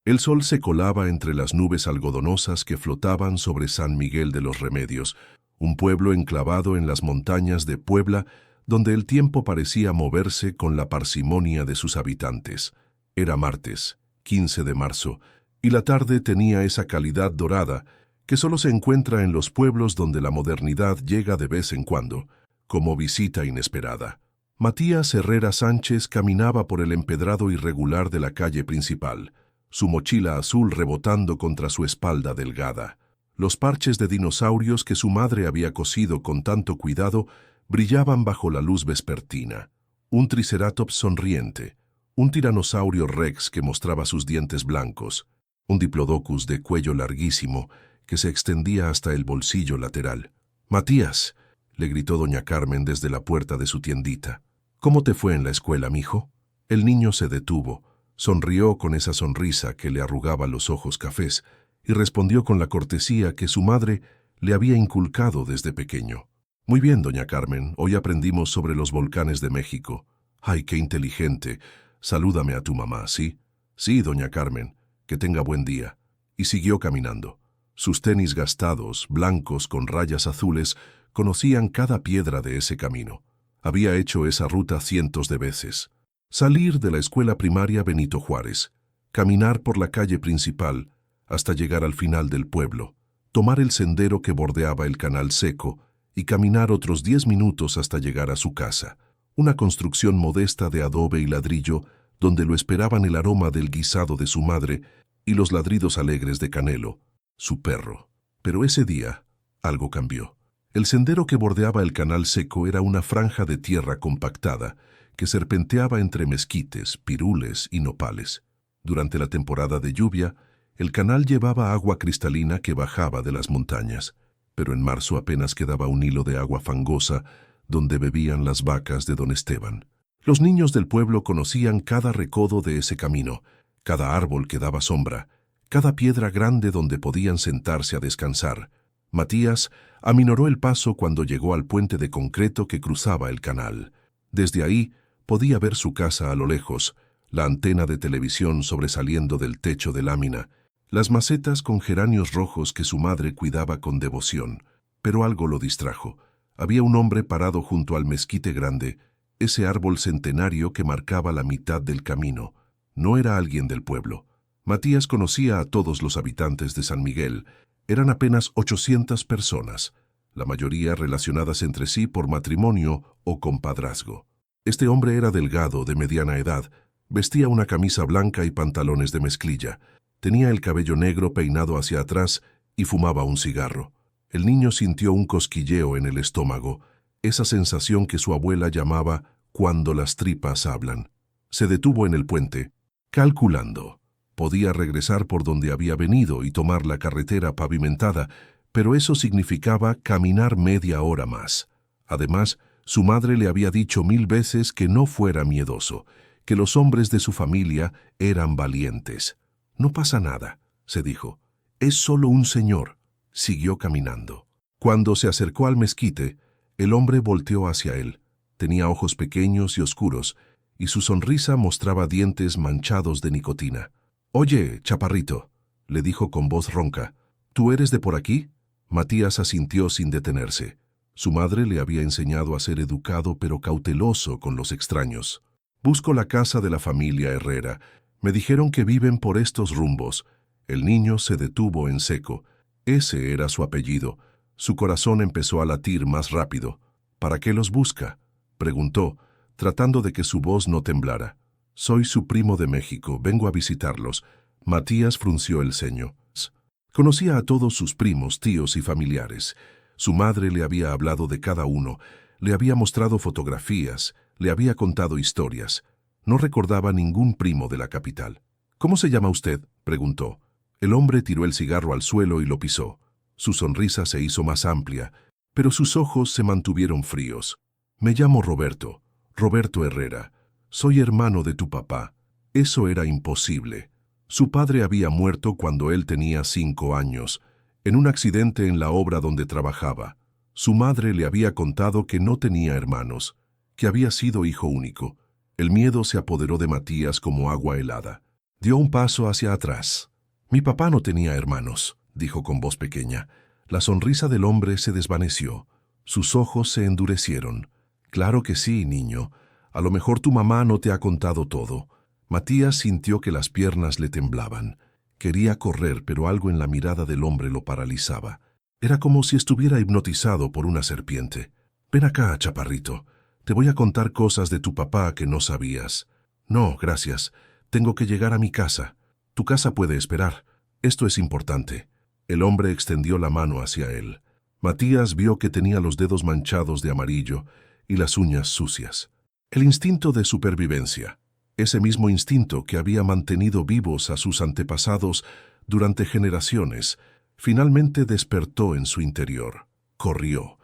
El sol se colaba entre las nubes algodonosas que flotaban sobre San Miguel de los Remedios, un pueblo enclavado en las montañas de Puebla, donde el tiempo parecía moverse con la parsimonia de sus habitantes. Era martes, 15 de marzo, y la tarde tenía esa calidad dorada que solo se encuentra en los pueblos donde la modernidad llega de vez en cuando, como visita inesperada. Matías Herrera Sánchez caminaba por el empedrado irregular de la calle principal, su mochila azul rebotando contra su espalda delgada. Los parches de dinosaurios que su madre había cosido con tanto cuidado brillaban bajo la luz vespertina. Un triceratops sonriente, un tiranosaurio rex que mostraba sus dientes blancos, un diplodocus de cuello larguísimo que se extendía hasta el bolsillo lateral. «Matías», le gritó doña Carmen desde la puerta de su tiendita. «¿Cómo te fue en la escuela, mijo?» El niño se detuvo, sonrió con esa sonrisa que le arrugaba los ojos cafés y respondió con la cortesía que su madre le había inculcado desde pequeño. «Muy bien, doña Carmen, hoy aprendimos sobre los volcanes de México». «Ay, qué inteligente. Salúdame a tu mamá, ¿sí?» «Sí, doña Carmen. Que tenga buen día». Y siguió caminando. Sus tenis gastados, blancos con rayas azules, conocían cada piedra de ese camino. Había hecho esa ruta cientos de veces. Salir de la escuela primaria Benito Juárez, caminar por la calle principal hasta llegar al final del pueblo, tomar el sendero que bordeaba el Canal Seco y caminar otros 10 minutos hasta llegar a su casa, una construcción modesta de adobe y ladrillo donde lo esperaban el aroma del guisado de su madre y los ladridos alegres de Canelo, su perro. Pero ese día, algo cambió. El sendero que bordeaba el Canal Seco era una franja de tierra compactada que serpenteaba entre mezquites, pirules y nopales. Durante la temporada de lluvia, el canal llevaba agua cristalina que bajaba de las montañas, pero en marzo apenas quedaba un hilo de agua fangosa donde bebían las vacas de don Esteban. Los niños del pueblo conocían cada recodo de ese camino, cada árbol que daba sombra, cada piedra grande donde podían sentarse a descansar. Matías aminoró el paso cuando llegó al puente de concreto que cruzaba el canal. Desde ahí podía ver su casa a lo lejos, la antena de televisión sobresaliendo del techo de lámina, las macetas con geranios rojos que su madre cuidaba con devoción. Pero algo lo distrajo. Había un hombre parado junto al mezquite grande, ese árbol centenario que marcaba la mitad del camino. No era alguien del pueblo. Matías conocía a todos los habitantes de San Miguel. Eran apenas 800 personas, la mayoría relacionadas entre sí por matrimonio o compadrazgo. Este hombre era delgado, de mediana edad, vestía una camisa blanca y pantalones de mezclilla, tenía el cabello negro peinado hacia atrás y fumaba un cigarro. El niño sintió un cosquilleo en el estómago, esa sensación que su abuela llamaba cuando las tripas hablan. Se detuvo en el puente, calculando. Podía regresar por donde había venido y tomar la carretera pavimentada, pero eso significaba caminar media hora más. Además, su madre le había dicho 1000 veces que no fuera miedoso, que los hombres de su familia eran valientes. «No pasa nada», se dijo. «Es solo un señor». Siguió caminando. Cuando se acercó al mezquite, el hombre volteó hacia él. Tenía ojos pequeños y oscuros, y su sonrisa mostraba dientes manchados de nicotina. «Oye, chaparrito», le dijo con voz ronca, «¿tú eres de por aquí?» Matías asintió sin detenerse. Su madre le había enseñado a ser educado pero cauteloso con los extraños. «Busco la casa de la familia Herrera. Me dijeron que viven por estos rumbos». El niño se detuvo en seco. Ese era su apellido. Su corazón empezó a latir más rápido. «¿Para qué los busca?», preguntó, tratando de que su voz no temblara. «Soy su primo de México. Vengo a visitarlos». Matías frunció el ceño. Conocía a todos sus primos, tíos y familiares. Su madre le había hablado de cada uno, le había mostrado fotografías, le había contado historias. No recordaba ningún primo de la capital. «¿Cómo se llama usted?», preguntó. El hombre tiró el cigarro al suelo y lo pisó. Su sonrisa se hizo más amplia, pero sus ojos se mantuvieron fríos. «Me llamo Roberto, Roberto Herrera. Soy hermano de tu papá». Eso era imposible. Su padre había muerto cuando él tenía 5 años, en un accidente en la obra donde trabajaba. Su madre le había contado que no tenía hermanos, que había sido hijo único. El miedo se apoderó de Matías como agua helada. Dio un paso hacia atrás. Mi papá no tenía hermanos, dijo con voz pequeña. La sonrisa del hombre se desvaneció. Sus ojos se endurecieron. Claro que sí, niño. A lo mejor tu mamá no te ha contado todo. Matías sintió que las piernas le temblaban. Quería correr, pero algo en la mirada del hombre lo paralizaba. Era como si estuviera hipnotizado por una serpiente. Ven acá, chaparrito. Te voy a contar cosas de tu papá que no sabías. No, gracias. Tengo que llegar a mi casa. Tu casa puede esperar. Esto es importante. El hombre extendió la mano hacia él. Matías vio que tenía los dedos manchados de amarillo y las uñas sucias. El instinto de supervivencia. Ese mismo instinto que había mantenido vivos a sus antepasados durante generaciones, finalmente despertó en su interior. Corrió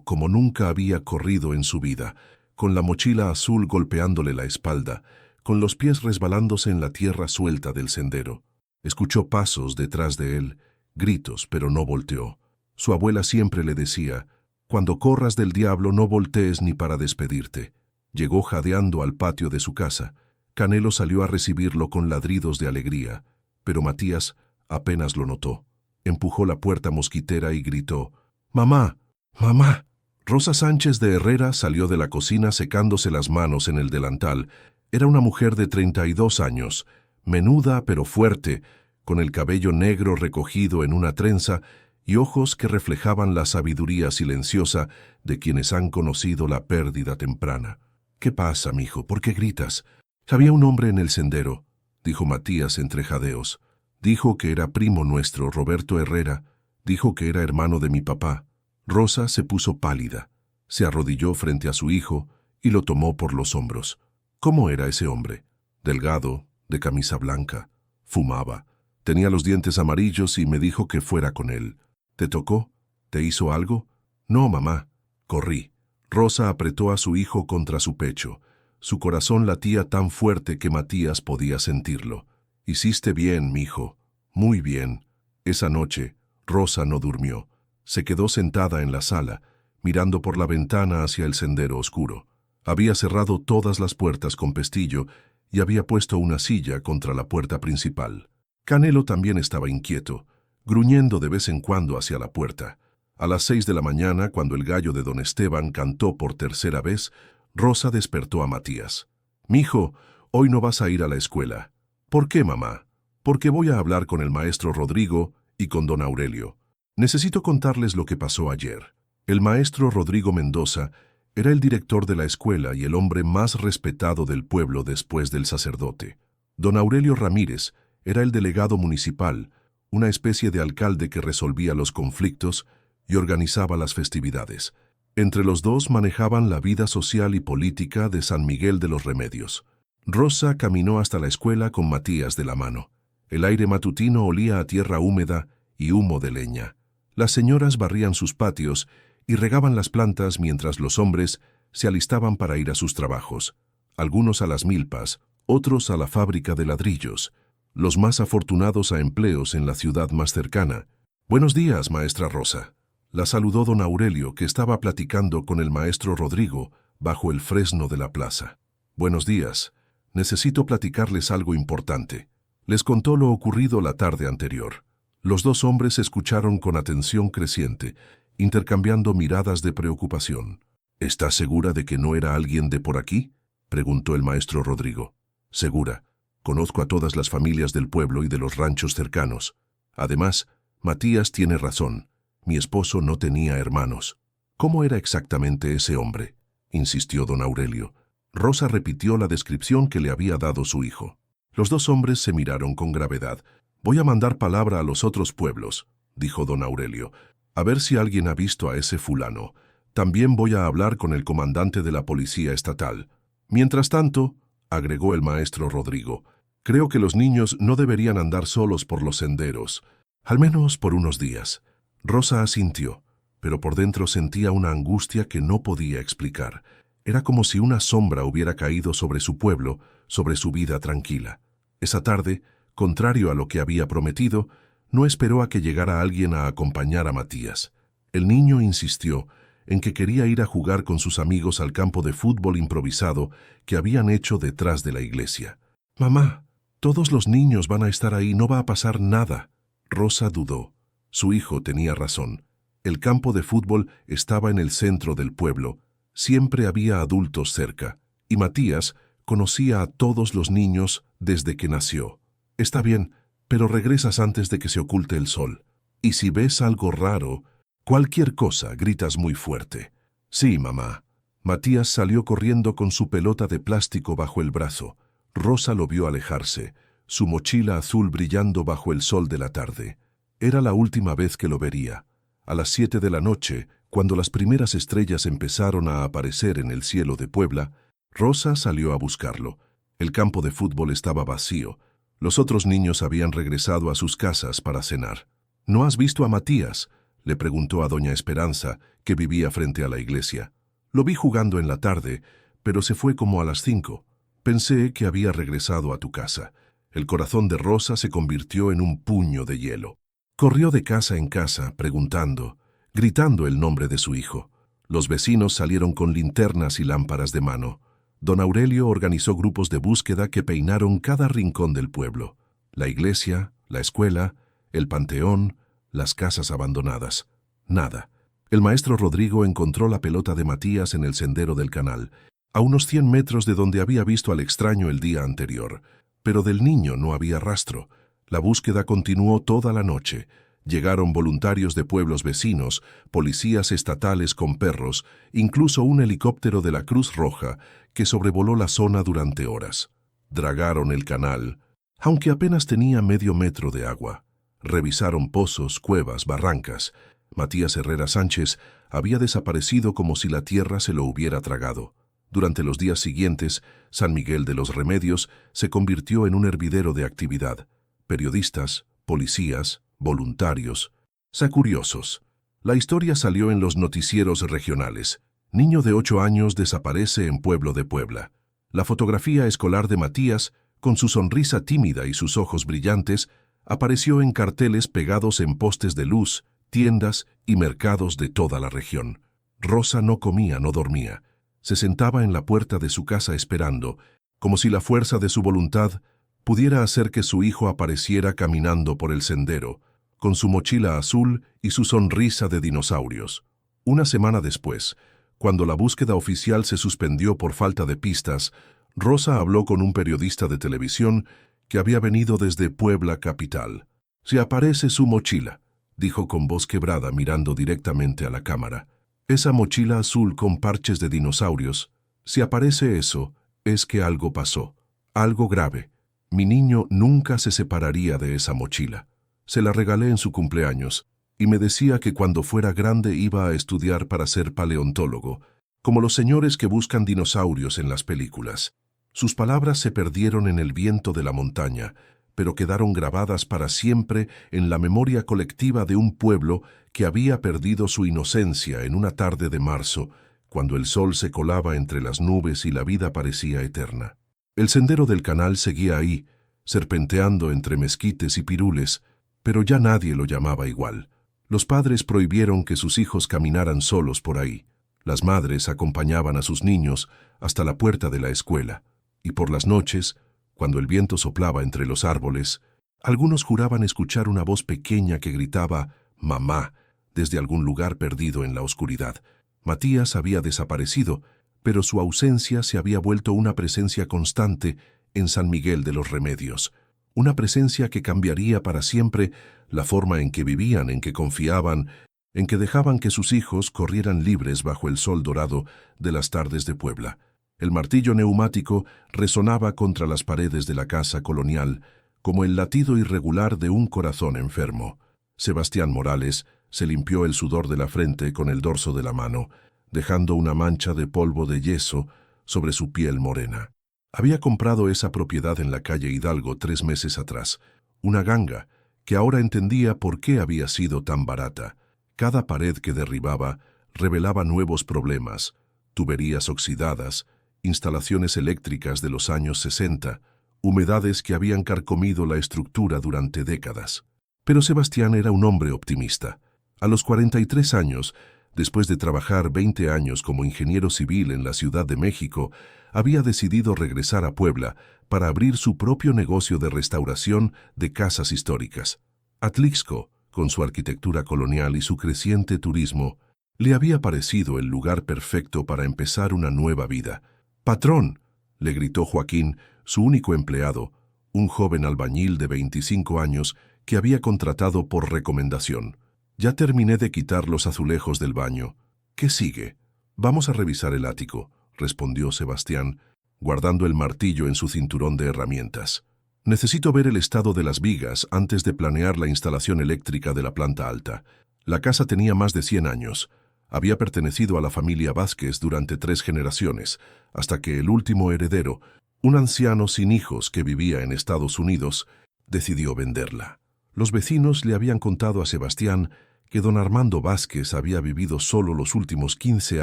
como nunca había corrido en su vida, con la mochila azul golpeándole la espalda, con los pies resbalándose en la tierra suelta del sendero. Escuchó pasos detrás de él, gritos, pero no volteó. Su abuela siempre le decía, «Cuando corras del diablo no voltees ni para despedirte». Llegó jadeando al patio de su casa. Canelo salió a recibirlo con ladridos de alegría, pero Matías apenas lo notó. Empujó la puerta mosquitera y gritó, «¡Mamá! ¡Mamá!». Rosa Sánchez de Herrera salió de la cocina secándose las manos en el delantal. Era una mujer de 32 años, menuda pero fuerte, con el cabello negro recogido en una trenza y ojos que reflejaban la sabiduría silenciosa de quienes han conocido la pérdida temprana. «¿Qué pasa, mijo? ¿Por qué gritas?» «Había un hombre en el sendero», dijo Matías entre jadeos. «Dijo que era primo nuestro, Roberto Herrera. Dijo que era hermano de mi papá». Rosa se puso pálida. Se arrodilló frente a su hijo y lo tomó por los hombros. ¿Cómo era ese hombre? Delgado, de camisa blanca. Fumaba. Tenía los dientes amarillos y me dijo que fuera con él. ¿Te tocó? ¿Te hizo algo? No, mamá. Corrí. Rosa apretó a su hijo contra su pecho. Su corazón latía tan fuerte que Matías podía sentirlo. «Hiciste bien, mijo. Muy bien». Esa noche, Rosa no durmió. Se quedó sentada en la sala, mirando por la ventana hacia el sendero oscuro. Había cerrado todas las puertas con pestillo y había puesto una silla contra la puerta principal. Canelo también estaba inquieto, gruñendo de vez en cuando hacia la puerta. A las 6 de la mañana, cuando el gallo de don Esteban cantó por tercera vez, Rosa despertó a Matías. «Mijo, hoy no vas a ir a la escuela». «¿Por qué, mamá?» «Porque voy a hablar con el maestro Rodrigo y con don Aurelio. Necesito contarles lo que pasó ayer». El maestro Rodrigo Mendoza era el director de la escuela y el hombre más respetado del pueblo después del sacerdote. Don Aurelio Ramírez era el delegado municipal, una especie de alcalde que resolvía los conflictos y organizaba las festividades. Entre los dos manejaban la vida social y política de San Miguel de los Remedios. Rosa caminó hasta la escuela con Matías de la mano. El aire matutino olía a tierra húmeda y humo de leña. Las señoras barrían sus patios y regaban las plantas mientras los hombres se alistaban para ir a sus trabajos. Algunos a las milpas, otros a la fábrica de ladrillos, los más afortunados a empleos en la ciudad más cercana. «Buenos días, maestra Rosa». La saludó don Aurelio, que estaba platicando con el maestro Rodrigo bajo el fresno de la plaza. «Buenos días. Necesito platicarles algo importante». Les contó lo ocurrido la tarde anterior. Los dos hombres escucharon con atención creciente, intercambiando miradas de preocupación. «¿Estás segura de que no era alguien de por aquí?», preguntó el maestro Rodrigo. «Segura. Conozco a todas las familias del pueblo y de los ranchos cercanos. Además, Matías tiene razón. Mi esposo no tenía hermanos». «¿Cómo era exactamente ese hombre?», insistió don Aurelio. Rosa repitió la descripción que le había dado su hijo. Los dos hombres se miraron con gravedad. «Voy a mandar palabra a los otros pueblos», dijo don Aurelio, «a ver si alguien ha visto a ese fulano. También voy a hablar con el comandante de la policía estatal. Mientras tanto», agregó el maestro Rodrigo, «creo que los niños no deberían andar solos por los senderos, al menos por unos días». Rosa asintió, pero por dentro sentía una angustia que no podía explicar. Era como si una sombra hubiera caído sobre su pueblo, sobre su vida tranquila. Esa tarde, contrario a lo que había prometido, no esperó a que llegara alguien a acompañar a Matías. El niño insistió en que quería ir a jugar con sus amigos al campo de fútbol improvisado que habían hecho detrás de la iglesia. «Mamá, Todos los niños van a estar ahí, no va a pasar nada. Rosa dudó. Su hijo tenía razón. El campo de fútbol estaba en el centro del pueblo. Siempre había adultos cerca. Y Matías conocía a todos los niños desde que nació. Está bien, pero regresas antes de que se oculte el sol. Y si ves algo raro, cualquier cosa, gritas muy fuerte. Sí, mamá. Matías salió corriendo con su pelota de plástico bajo el brazo. Rosa lo vio alejarse, su mochila azul brillando bajo el sol de la tarde. Era la última vez que lo vería. A las 7 de la noche, cuando las primeras estrellas empezaron a aparecer en el cielo de Puebla, Rosa salió a buscarlo. El campo de fútbol estaba vacío. Los otros niños habían regresado a sus casas para cenar. ¿No has visto a Matías?, le preguntó a doña Esperanza, que vivía frente a la iglesia. Lo vi jugando en la tarde, pero se fue como a las 5. Pensé que había regresado a tu casa. El corazón de Rosa se convirtió en un puño de hielo. Corrió de casa en casa, preguntando, gritando el nombre de su hijo. Los vecinos salieron con linternas y lámparas de mano. Don Aurelio organizó grupos de búsqueda que peinaron cada rincón del pueblo. La iglesia, la escuela, el panteón, las casas abandonadas. Nada. El maestro Rodrigo encontró la pelota de Matías en el sendero del canal, a unos 100 metros de donde había visto al extraño el día anterior. Pero del niño no había rastro. La búsqueda continuó toda la noche. Llegaron voluntarios de pueblos vecinos, policías estatales con perros, incluso un helicóptero de la Cruz Roja que sobrevoló la zona durante horas. Dragaron el canal, aunque apenas tenía medio metro de agua. Revisaron pozos, cuevas, barrancas. Matías Herrera Sánchez había desaparecido como si la tierra se lo hubiera tragado. Durante los días siguientes, San Miguel de los Remedios se convirtió en un hervidero de actividad. Periodistas, policías, voluntarios, sacuriosos. La historia salió en los noticieros regionales. Niño de 8 años desaparece en Pueblo de Puebla. La fotografía escolar de Matías, con su sonrisa tímida y sus ojos brillantes, apareció en carteles pegados en postes de luz, tiendas y mercados de toda la región. Rosa no comía, no dormía. Se sentaba en la puerta de su casa esperando, como si la fuerza de su voluntad pudiera hacer que su hijo apareciera caminando por el sendero, con su mochila azul y su sonrisa de dinosaurios. Una semana después, cuando la búsqueda oficial se suspendió por falta de pistas, Rosa habló con un periodista de televisión que había venido desde Puebla capital. «Se aparece su mochila», dijo con voz quebrada mirando directamente a la cámara. «Esa mochila azul con parches de dinosaurios. Si aparece eso, es que algo pasó. Algo grave. Mi niño nunca se separaría de esa mochila. Se la regalé en su cumpleaños, y me decía que cuando fuera grande iba a estudiar para ser paleontólogo, como los señores que buscan dinosaurios en las películas». Sus palabras se perdieron en el viento de la montaña, pero quedaron grabadas para siempre en la memoria colectiva de un pueblo que había perdido su inocencia en una tarde de marzo, cuando el sol se colaba entre las nubes y la vida parecía eterna. El sendero del canal seguía ahí, serpenteando entre mezquites y pirules, pero ya nadie lo llamaba igual. Los padres prohibieron que sus hijos caminaran solos por ahí. Las madres acompañaban a sus niños hasta la puerta de la escuela. Y por las noches, cuando el viento soplaba entre los árboles, algunos juraban escuchar una voz pequeña que gritaba «mamá» desde algún lugar perdido en la oscuridad. Matías había desaparecido, pero su ausencia se había vuelto una presencia constante en San Miguel de los Remedios, una presencia que cambiaría para siempre la forma en que vivían, en que confiaban, en que dejaban que sus hijos corrieran libres bajo el sol dorado de las tardes de Puebla. El martillo neumático resonaba contra las paredes de la casa colonial, como el latido irregular de un corazón enfermo. Sebastián Morales se limpió el sudor de la frente con el dorso de la mano, dejando una mancha de polvo de yeso sobre su piel morena. Había comprado esa propiedad en la calle Hidalgo 3 meses atrás, una ganga que ahora entendía por qué había sido tan barata. Cada pared que derribaba revelaba nuevos problemas, tuberías oxidadas, instalaciones eléctricas de los años 60, humedades que habían carcomido la estructura durante décadas. Pero Sebastián era un hombre optimista. A los 43 años, Después de trabajar 20 años como ingeniero civil en la Ciudad de México, había decidido regresar a Puebla para abrir su propio negocio de restauración de casas históricas. Atlixco, con su arquitectura colonial y su creciente turismo, le había parecido el lugar perfecto para empezar una nueva vida. «¡Patrón!», le gritó Joaquín, su único empleado, un joven albañil de 25 años que había contratado por recomendación. «Ya terminé de quitar los azulejos del baño. ¿Qué sigue?». «Vamos a revisar el ático», respondió Sebastián, guardando el martillo en su cinturón de herramientas. «Necesito ver el estado de las vigas antes de planear la instalación eléctrica de la planta alta». La casa tenía más de 100 años. Había pertenecido a la familia Vázquez durante 3 generaciones, hasta que el último heredero, un anciano sin hijos que vivía en Estados Unidos, decidió venderla. Los vecinos le habían contado a Sebastián que don Armando Vázquez había vivido solo los últimos 15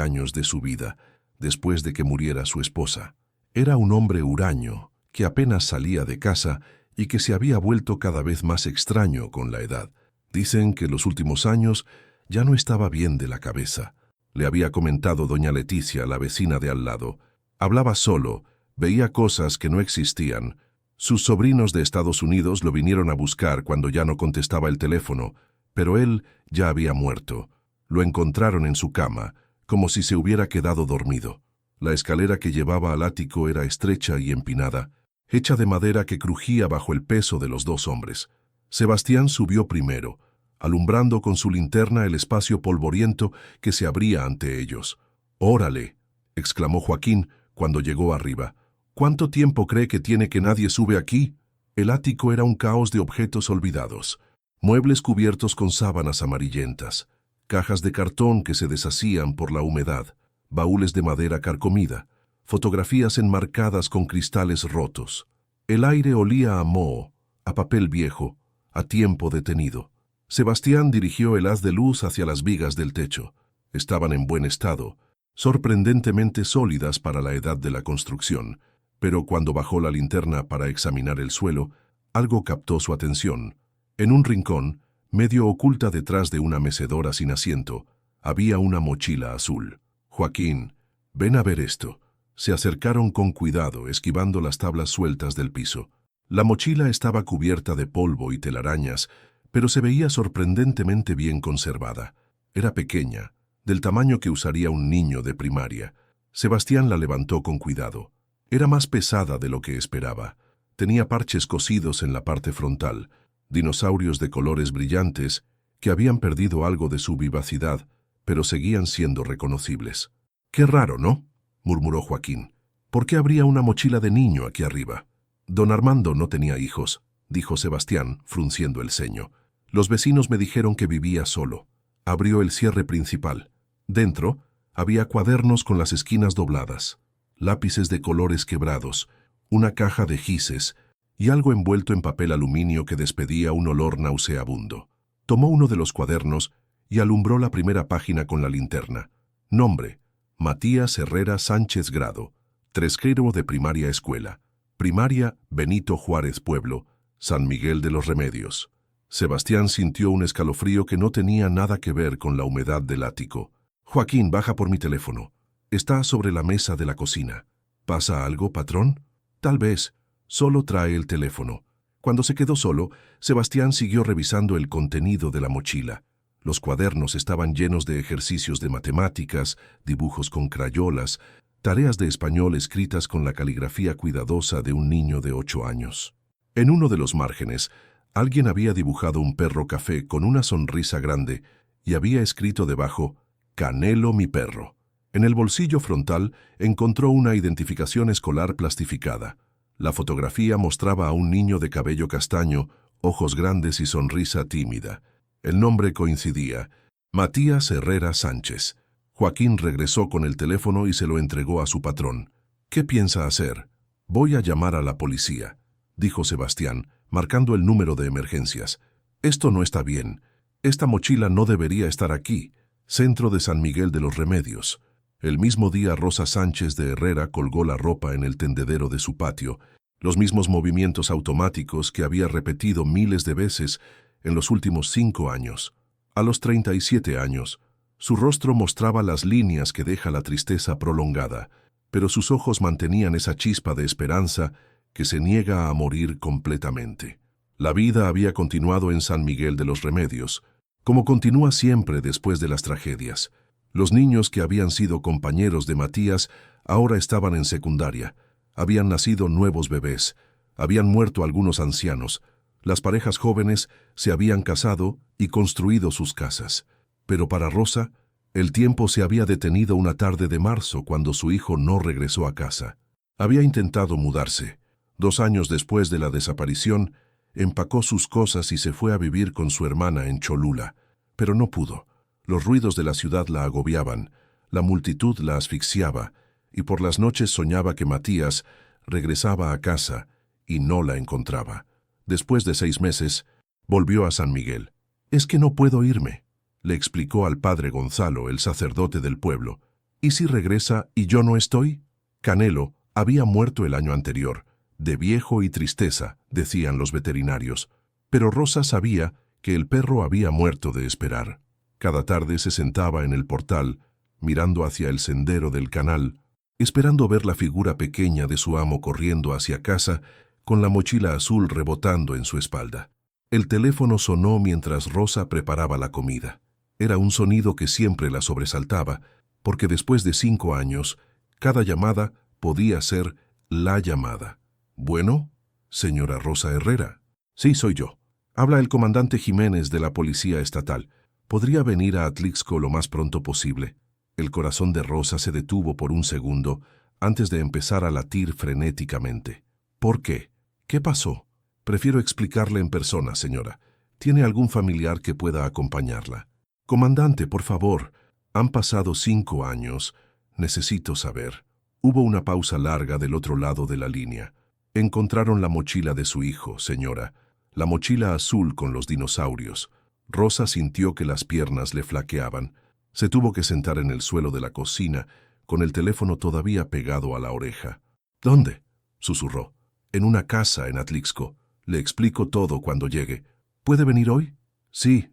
años de su vida, después de que muriera su esposa. Era un hombre huraño, que apenas salía de casa y que se había vuelto cada vez más extraño con la edad. Dicen que los últimos años ya no estaba bien de la cabeza. Le había comentado doña Leticia, la vecina de al lado. Hablaba solo, veía cosas que no existían. Sus sobrinos de Estados Unidos lo vinieron a buscar cuando ya no contestaba el teléfono, pero él ya había muerto. Lo encontraron en su cama, como si se hubiera quedado dormido. La escalera que llevaba al ático era estrecha y empinada, hecha de madera que crujía bajo el peso de los 2 hombres. Sebastián subió primero, alumbrando con su linterna el espacio polvoriento que se abría ante ellos. «¡Órale!», exclamó Joaquín cuando llegó arriba. «¿Cuánto tiempo cree que tiene que nadie sube aquí?». El ático era un caos de objetos olvidados. Muebles cubiertos con sábanas amarillentas, cajas de cartón que se deshacían por la humedad, baúles de madera carcomida, fotografías enmarcadas con cristales rotos. El aire olía a moho, a papel viejo, a tiempo detenido. Sebastián dirigió el haz de luz hacia las vigas del techo. Estaban en buen estado, sorprendentemente sólidas para la edad de la construcción, pero cuando bajó la linterna para examinar el suelo, algo captó su atención. En un rincón, medio oculta detrás de una mecedora sin asiento, había una mochila azul. «Joaquín, ven a ver esto». Se acercaron con cuidado, esquivando las tablas sueltas del piso. La mochila estaba cubierta de polvo y telarañas, pero se veía sorprendentemente bien conservada. Era pequeña, del tamaño que usaría un niño de primaria. Sebastián la levantó con cuidado. Era más pesada de lo que esperaba. Tenía parches cosidos en la parte frontal, dinosaurios de colores brillantes que habían perdido algo de su vivacidad, pero seguían siendo reconocibles. «Qué raro, ¿no?», murmuró Joaquín. «¿Por qué habría una mochila de niño aquí arriba?». «Don Armando no tenía hijos», dijo Sebastián, frunciendo el ceño. «Los vecinos me dijeron que vivía solo». Abrió el cierre principal. Dentro había cuadernos con las esquinas dobladas, lápices de colores quebrados, una caja de gises y algo envuelto en papel aluminio que despedía un olor nauseabundo. Tomó uno de los cuadernos y alumbró la primera página con la linterna. Nombre: Matías Herrera Sánchez Grado, tresquero de primaria escuela. Primaria Benito Juárez Pueblo, San Miguel de los Remedios. Sebastián sintió un escalofrío que no tenía nada que ver con la humedad del ático. «Joaquín, baja por mi teléfono. Está sobre la mesa de la cocina». «¿Pasa algo, patrón?». «Tal vez. Solo trae el teléfono». Cuando se quedó solo, Sebastián siguió revisando el contenido de la mochila. Los cuadernos estaban llenos de ejercicios de matemáticas, dibujos con crayolas, tareas de español escritas con la caligrafía cuidadosa de un niño de 8 años. En uno de los márgenes, alguien había dibujado un perro café con una sonrisa grande y había escrito debajo: «Canelo mi perro». En el bolsillo frontal encontró una identificación escolar plastificada. La fotografía mostraba a un niño de cabello castaño, ojos grandes y sonrisa tímida. El nombre coincidía: Matías Herrera Sánchez. Joaquín regresó con el teléfono y se lo entregó a su patrón. «¿Qué piensa hacer?». «Voy a llamar a la policía», dijo Sebastián, marcando el número de emergencias. «Esto no está bien. Esta mochila no debería estar aquí». Centro de San Miguel de los Remedios. El mismo día Rosa Sánchez de Herrera colgó la ropa en el tendedero de su patio, los mismos movimientos automáticos que había repetido miles de veces en los últimos 5 años. A los 37 años, Su rostro mostraba las líneas que deja la tristeza prolongada, pero sus ojos mantenían esa chispa de esperanza que se niega a morir completamente. La vida había continuado en San Miguel de los Remedios, como continúa siempre después de las tragedias. Los niños que habían sido compañeros de Matías ahora estaban en secundaria. Habían nacido nuevos bebés, habían muerto algunos ancianos. Las parejas jóvenes se habían casado y construido sus casas. Pero para Rosa, el tiempo se había detenido una tarde de marzo cuando su hijo no regresó a casa. Había intentado mudarse. 2 años después de la desaparición, empacó sus cosas y se fue a vivir con su hermana en Cholula, pero no pudo. Los ruidos de la ciudad la agobiaban, la multitud la asfixiaba, y por las noches soñaba que Matías regresaba a casa y no la encontraba. Después de 6 meses, volvió a San Miguel. «Es que no puedo irme», le explicó al padre Gonzalo, el sacerdote del pueblo. «¿Y si regresa y yo no estoy?» Canelo había muerto el año anterior, de viejo y tristeza, decían los veterinarios. Pero Rosa sabía que el perro había muerto de esperar. Cada tarde se sentaba en el portal, mirando hacia el sendero del canal, esperando ver la figura pequeña de su amo corriendo hacia casa, con la mochila azul rebotando en su espalda. El teléfono sonó mientras Rosa preparaba la comida. Era un sonido que siempre la sobresaltaba, porque después de 5 años, cada llamada podía ser la llamada. «Bueno, señora Rosa Herrera». «Sí, soy yo. Habla el comandante Jiménez de la Policía Estatal. ¿Podría venir a Atlixco lo más pronto posible?» El corazón de Rosa se detuvo por un segundo antes de empezar a latir frenéticamente. «¿Por qué? ¿Qué pasó?» «Prefiero explicarle en persona, señora. ¿Tiene algún familiar que pueda acompañarla?» «Comandante, por favor. Han pasado 5 años. Necesito saber». Hubo una pausa larga del otro lado de la línea. «Encontraron la mochila de su hijo, señora. La mochila azul con los dinosaurios». Rosa sintió que las piernas le flaqueaban. Se tuvo que sentar en el suelo de la cocina, con el teléfono todavía pegado a la oreja. «¿Dónde?», susurró. «En una casa en Atlixco. Le explico todo cuando llegue. ¿Puede venir hoy?» Sí,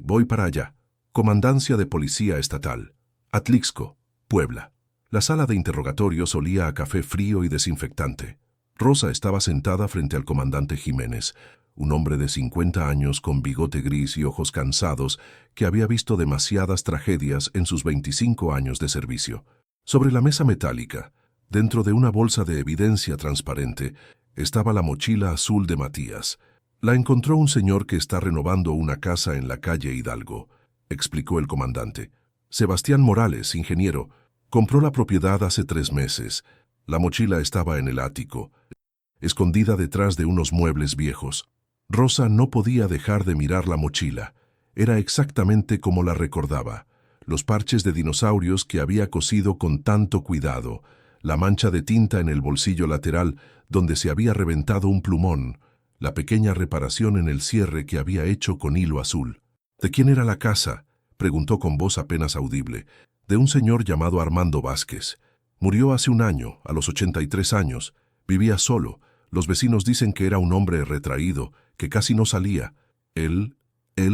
voy para allá. Comandancia de Policía Estatal. Atlixco, Puebla». La sala de interrogatorios olía a café frío y desinfectante. Rosa estaba sentada frente al comandante Jiménez, un hombre de 50 años con bigote gris y ojos cansados que había visto demasiadas tragedias en sus 25 años de servicio. Sobre la mesa metálica, dentro de una bolsa de evidencia transparente, estaba la mochila azul de Matías. «La encontró un señor que está renovando una casa en la calle Hidalgo», explicó el comandante. «Sebastián Morales, ingeniero. Compró la propiedad hace 3 meses. La mochila estaba en el ático, escondida detrás de unos muebles viejos». Rosa no podía dejar de mirar la mochila. Era exactamente como la recordaba. Los parches de dinosaurios que había cosido con tanto cuidado, la mancha de tinta en el bolsillo lateral donde se había reventado un plumón, la pequeña reparación en el cierre que había hecho con hilo azul. «¿De quién era la casa?», preguntó con voz apenas audible. «De un señor llamado Armando Vázquez. Murió hace 1 año, a los 83 años. Vivía solo. Los vecinos dicen que era un hombre retraído, que casi no salía. ¿Él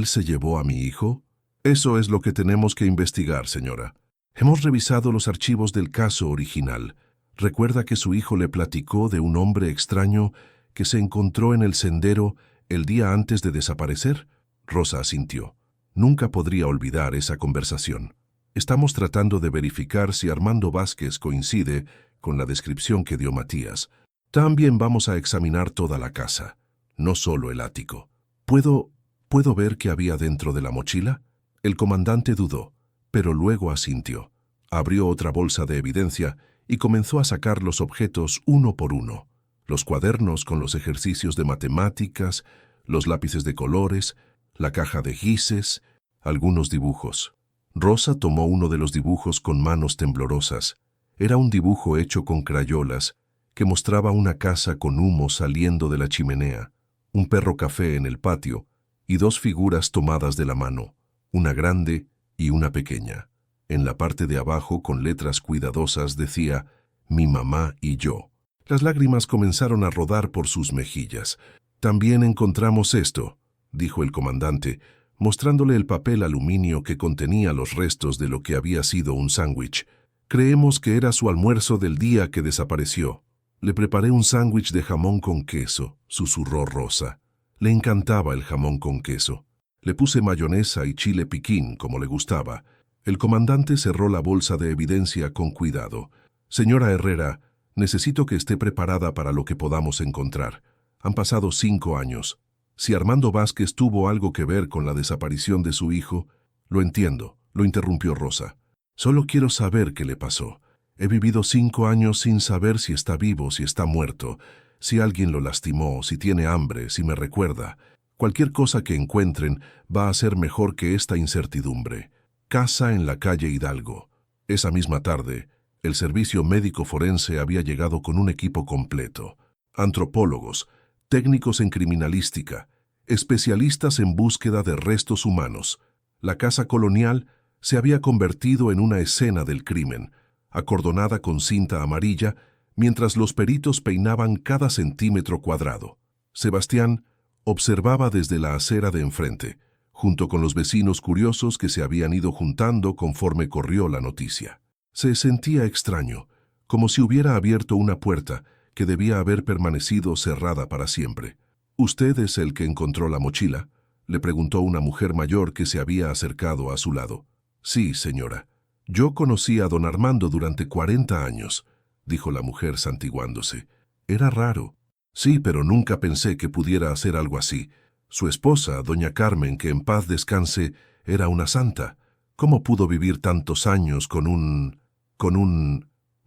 se llevó a mi hijo?» «Eso es lo que tenemos que investigar, señora. Hemos revisado los archivos del caso original. ¿Recuerda que su hijo le platicó de un hombre extraño que se encontró en el sendero el día antes de desaparecer?» Rosa asintió. Nunca podría olvidar esa conversación. «Estamos tratando de verificar si Armando Vázquez coincide con la descripción que dio Matías. También vamos a examinar toda la casa, no solo el ático». ¿Puedo ver qué había dentro de la mochila?» El comandante dudó, pero luego asintió. Abrió otra bolsa de evidencia y comenzó a sacar los objetos uno por uno. Los cuadernos con los ejercicios de matemáticas, los lápices de colores, la caja de gises, algunos dibujos. Rosa tomó uno de los dibujos con manos temblorosas. Era un dibujo hecho con crayolas que mostraba una casa con humo saliendo de la chimenea, un perro café en el patio y 2 figuras tomadas de la mano, una grande y una pequeña. En la parte de abajo, con letras cuidadosas, decía «Mi mamá y yo». Las lágrimas comenzaron a rodar por sus mejillas. «También encontramos esto», dijo el comandante, mostrándole el papel aluminio que contenía los restos de lo que había sido un sándwich. Creemos que era su almuerzo del día que desapareció. Le preparé un sándwich de jamón con queso, susurró Rosa. Le encantaba el jamón con queso. Le puse mayonesa y chile piquín, como le gustaba. El comandante cerró la bolsa de evidencia con cuidado. Señora Herrera, necesito que esté preparada para lo que podamos encontrar. Han pasado 5 años. Si Armando Vázquez tuvo algo que ver con la desaparición de su hijo, lo entiendo, lo interrumpió Rosa. Solo quiero saber qué le pasó. He vivido 5 años sin saber si está vivo, si está muerto, si alguien lo lastimó, si tiene hambre, si me recuerda. Cualquier cosa que encuentren va a ser mejor que esta incertidumbre. Casa en la calle Hidalgo. Esa misma tarde, el servicio médico forense había llegado con un equipo completo. Antropólogos, técnicos en criminalística, especialistas en búsqueda de restos humanos. La casa colonial se había convertido en una escena del crimen, acordonada con cinta amarilla, mientras los peritos peinaban cada centímetro cuadrado. Sebastián observaba desde la acera de enfrente, junto con los vecinos curiosos que se habían ido juntando conforme corrió la noticia. Se sentía extraño, como si hubiera abierto una puerta que debía haber permanecido cerrada para siempre. ¿Usted es el que encontró la mochila?, le preguntó una mujer mayor que se había acercado a su lado. Sí, señora. Yo conocí a don Armando durante 40 años, dijo la mujer santiguándose. Era raro. Sí, pero nunca pensé que pudiera hacer algo así. Su esposa, doña Carmen, que en paz descanse, era una santa. ¿Cómo pudo vivir tantos años con un...?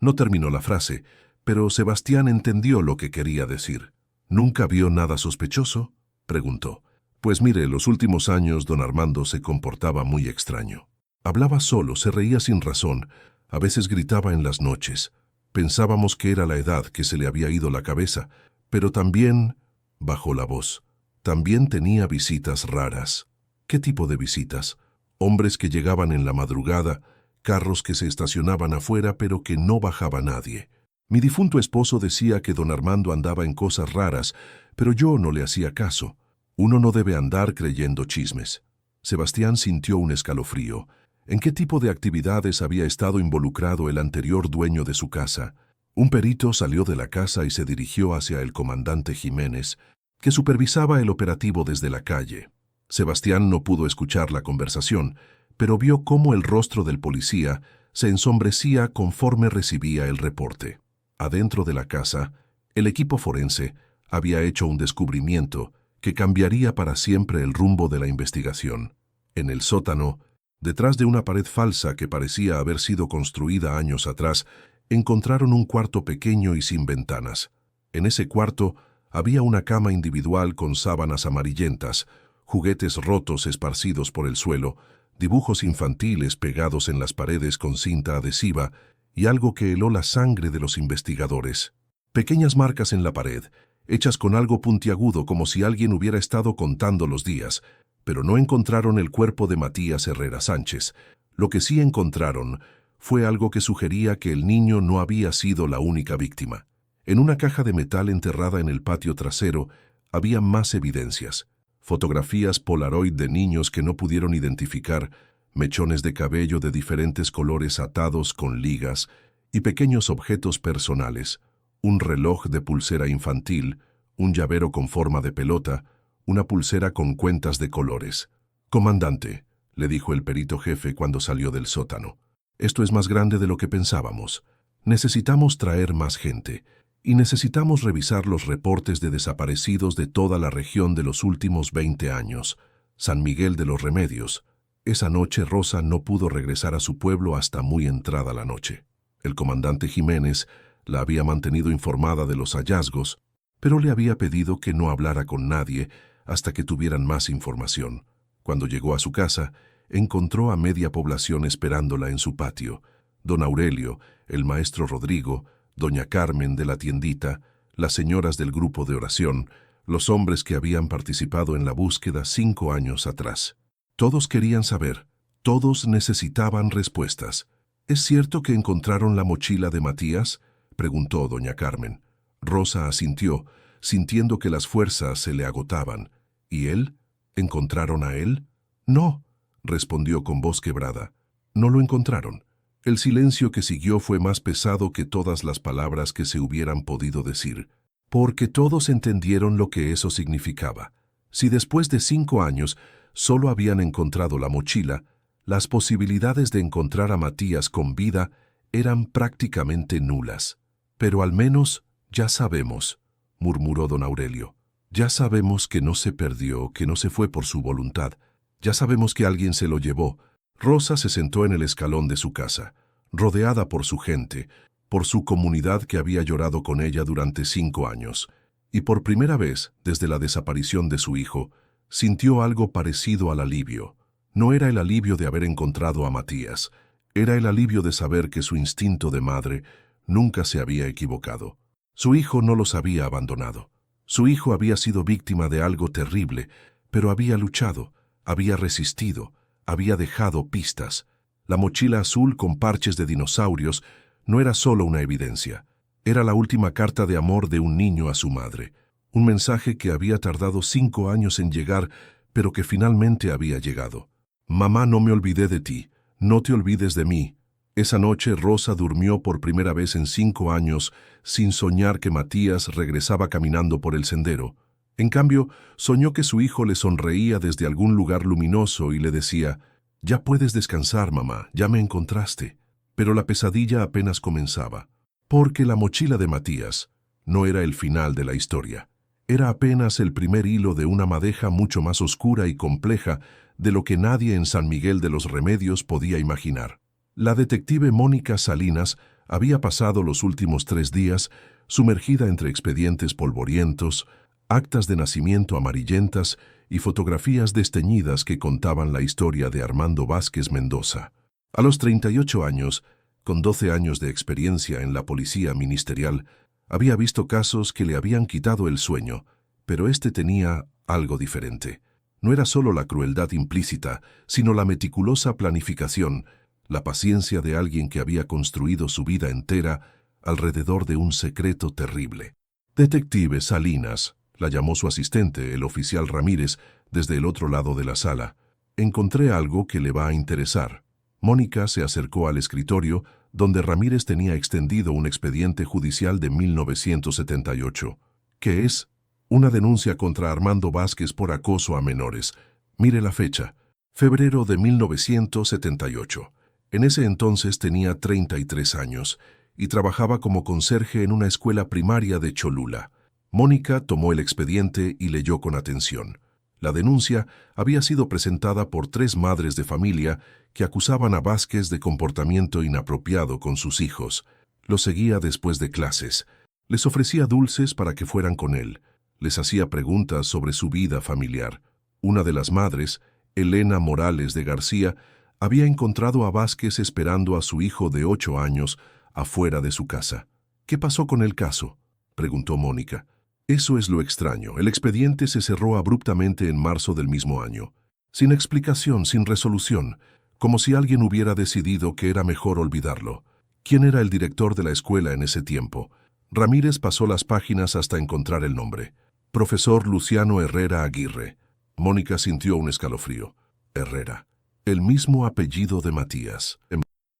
No terminó la frase, pero Sebastián entendió lo que quería decir. ¿Nunca vio nada sospechoso?, preguntó. Pues mire, los últimos años don Armando se comportaba muy extraño. Hablaba solo, se reía sin razón, a veces gritaba en las noches. Pensábamos que era la edad, que se le había ido la cabeza, pero también, bajó la voz, también tenía visitas raras. ¿Qué tipo de visitas? Hombres que llegaban en la madrugada, carros que se estacionaban afuera pero que no bajaba nadie. Mi difunto esposo decía que don Armando andaba en cosas raras, pero yo no le hacía caso. Uno no debe andar creyendo chismes. Sebastián sintió un escalofrío. ¿En qué tipo de actividades había estado involucrado el anterior dueño de su casa? Un perito salió de la casa y se dirigió hacia el comandante Jiménez, que supervisaba el operativo desde la calle. Sebastián no pudo escuchar la conversación, pero vio cómo el rostro del policía se ensombrecía conforme recibía el reporte. Adentro de la casa, el equipo forense había hecho un descubrimiento que cambiaría para siempre el rumbo de la investigación. En el sótano, detrás de una pared falsa que parecía haber sido construida años atrás, encontraron un cuarto pequeño y sin ventanas. En ese cuarto había una cama individual con sábanas amarillentas, juguetes rotos esparcidos por el suelo, dibujos infantiles pegados en las paredes con cinta adhesiva y algo que heló la sangre de los investigadores. Pequeñas marcas en la pared, hechas con algo puntiagudo como si alguien hubiera estado contando los días, pero no encontraron el cuerpo de Matías Herrera Sánchez. Lo que sí encontraron fue algo que sugería que el niño no había sido la única víctima. En una caja de metal enterrada en el patio trasero había más evidencias. Fotografías Polaroid de niños que no pudieron identificar, mechones de cabello de diferentes colores atados con ligas y pequeños objetos personales, un reloj de pulsera infantil, un llavero con forma de pelota, una pulsera con cuentas de colores. «Comandante», le dijo el perito jefe cuando salió del sótano, «esto es más grande de lo que pensábamos. Necesitamos traer más gente, y necesitamos revisar los reportes de desaparecidos de toda la región de los últimos 20 años. San Miguel de los Remedios». Esa noche Rosa no pudo regresar a su pueblo hasta muy entrada la noche. El comandante Jiménez la había mantenido informada de los hallazgos, pero le había pedido que no hablara con nadie hasta que tuvieran más información. Cuando llegó a su casa, encontró a media población esperándola en su patio. Don Aurelio, el maestro Rodrigo, doña Carmen de la tiendita, las señoras del grupo de oración, los hombres que habían participado en la búsqueda 5 años atrás. Todos querían saber, todos necesitaban respuestas. ¿Es cierto que encontraron la mochila de Matías?, preguntó doña Carmen. Rosa asintió, sintiendo que las fuerzas se le agotaban. ¿Y él? ¿Encontraron a él? No, respondió con voz quebrada. No lo encontraron. El silencio que siguió fue más pesado que todas las palabras que se hubieran podido decir, porque todos entendieron lo que eso significaba. Si después de 5 años solo habían encontrado la mochila, las posibilidades de encontrar a Matías con vida eran prácticamente nulas. Pero al menos ya sabemos, murmuró don Aurelio. Ya sabemos que no se perdió, que no se fue por su voluntad. Ya sabemos que alguien se lo llevó. Rosa se sentó en el escalón de su casa, rodeada por su gente, por su comunidad que había llorado con ella durante 5 años, y por primera vez, desde la desaparición de su hijo, sintió algo parecido al alivio. No era el alivio de haber encontrado a Matías, era el alivio de saber que su instinto de madre nunca se había equivocado. Su hijo no los había abandonado. Su hijo había sido víctima de algo terrible, pero había luchado, había resistido, había dejado pistas. La mochila azul con parches de dinosaurios no era solo una evidencia. Era la última carta de amor de un niño a su madre. Un mensaje que había tardado 5 años en llegar, pero que finalmente había llegado. Mamá, no me olvidé de ti. No te olvides de mí. Esa noche Rosa durmió por primera vez en 5 años sin soñar que Matías regresaba caminando por el sendero. En cambio, soñó que su hijo le sonreía desde algún lugar luminoso y le decía: «Ya puedes descansar, mamá, ya me encontraste». Pero la pesadilla apenas comenzaba, porque la mochila de Matías no era el final de la historia. Era apenas el primer hilo de una madeja mucho más oscura y compleja de lo que nadie en San Miguel de los Remedios podía imaginar. La detective Mónica Salinas había pasado los últimos 3 días sumergida entre expedientes polvorientos, actas de nacimiento amarillentas y fotografías desteñidas que contaban la historia de Armando Vázquez Mendoza. A los 38 años, con 12 años de experiencia en la policía ministerial, había visto casos que le habían quitado el sueño, pero este tenía algo diferente. No era solo la crueldad implícita, sino la meticulosa planificación, la paciencia de alguien que había construido su vida entera alrededor de un secreto terrible. «Detective Salinas», la llamó su asistente, el oficial Ramírez, desde el otro lado de la sala. «Encontré algo que le va a interesar». Mónica se acercó al escritorio, donde Ramírez tenía extendido un expediente judicial de 1978. «¿Qué es?» «Una denuncia contra Armando Vázquez por acoso a menores. Mire la fecha. Febrero de 1978. En ese entonces tenía 33 años y trabajaba como conserje en una escuela primaria de Cholula». Mónica tomó el expediente y leyó con atención. La denuncia había sido presentada por 3 madres de familia que acusaban a Vázquez de comportamiento inapropiado con sus hijos. Los seguía después de clases. Les ofrecía dulces para que fueran con él. Les hacía preguntas sobre su vida familiar. Una de las madres, Elena Morales de García, había encontrado a Vázquez esperando a su hijo de 8 años afuera de su casa. «¿Qué pasó con el caso?», preguntó Mónica. «Eso es lo extraño. El expediente se cerró abruptamente en marzo del mismo año. Sin explicación, sin resolución, como si alguien hubiera decidido que era mejor olvidarlo. ¿Quién era el director de la escuela en ese tiempo?». Ramírez pasó las páginas hasta encontrar el nombre. «Profesor Luciano Herrera Aguirre». Mónica sintió un escalofrío. Herrera. El mismo apellido de Matías.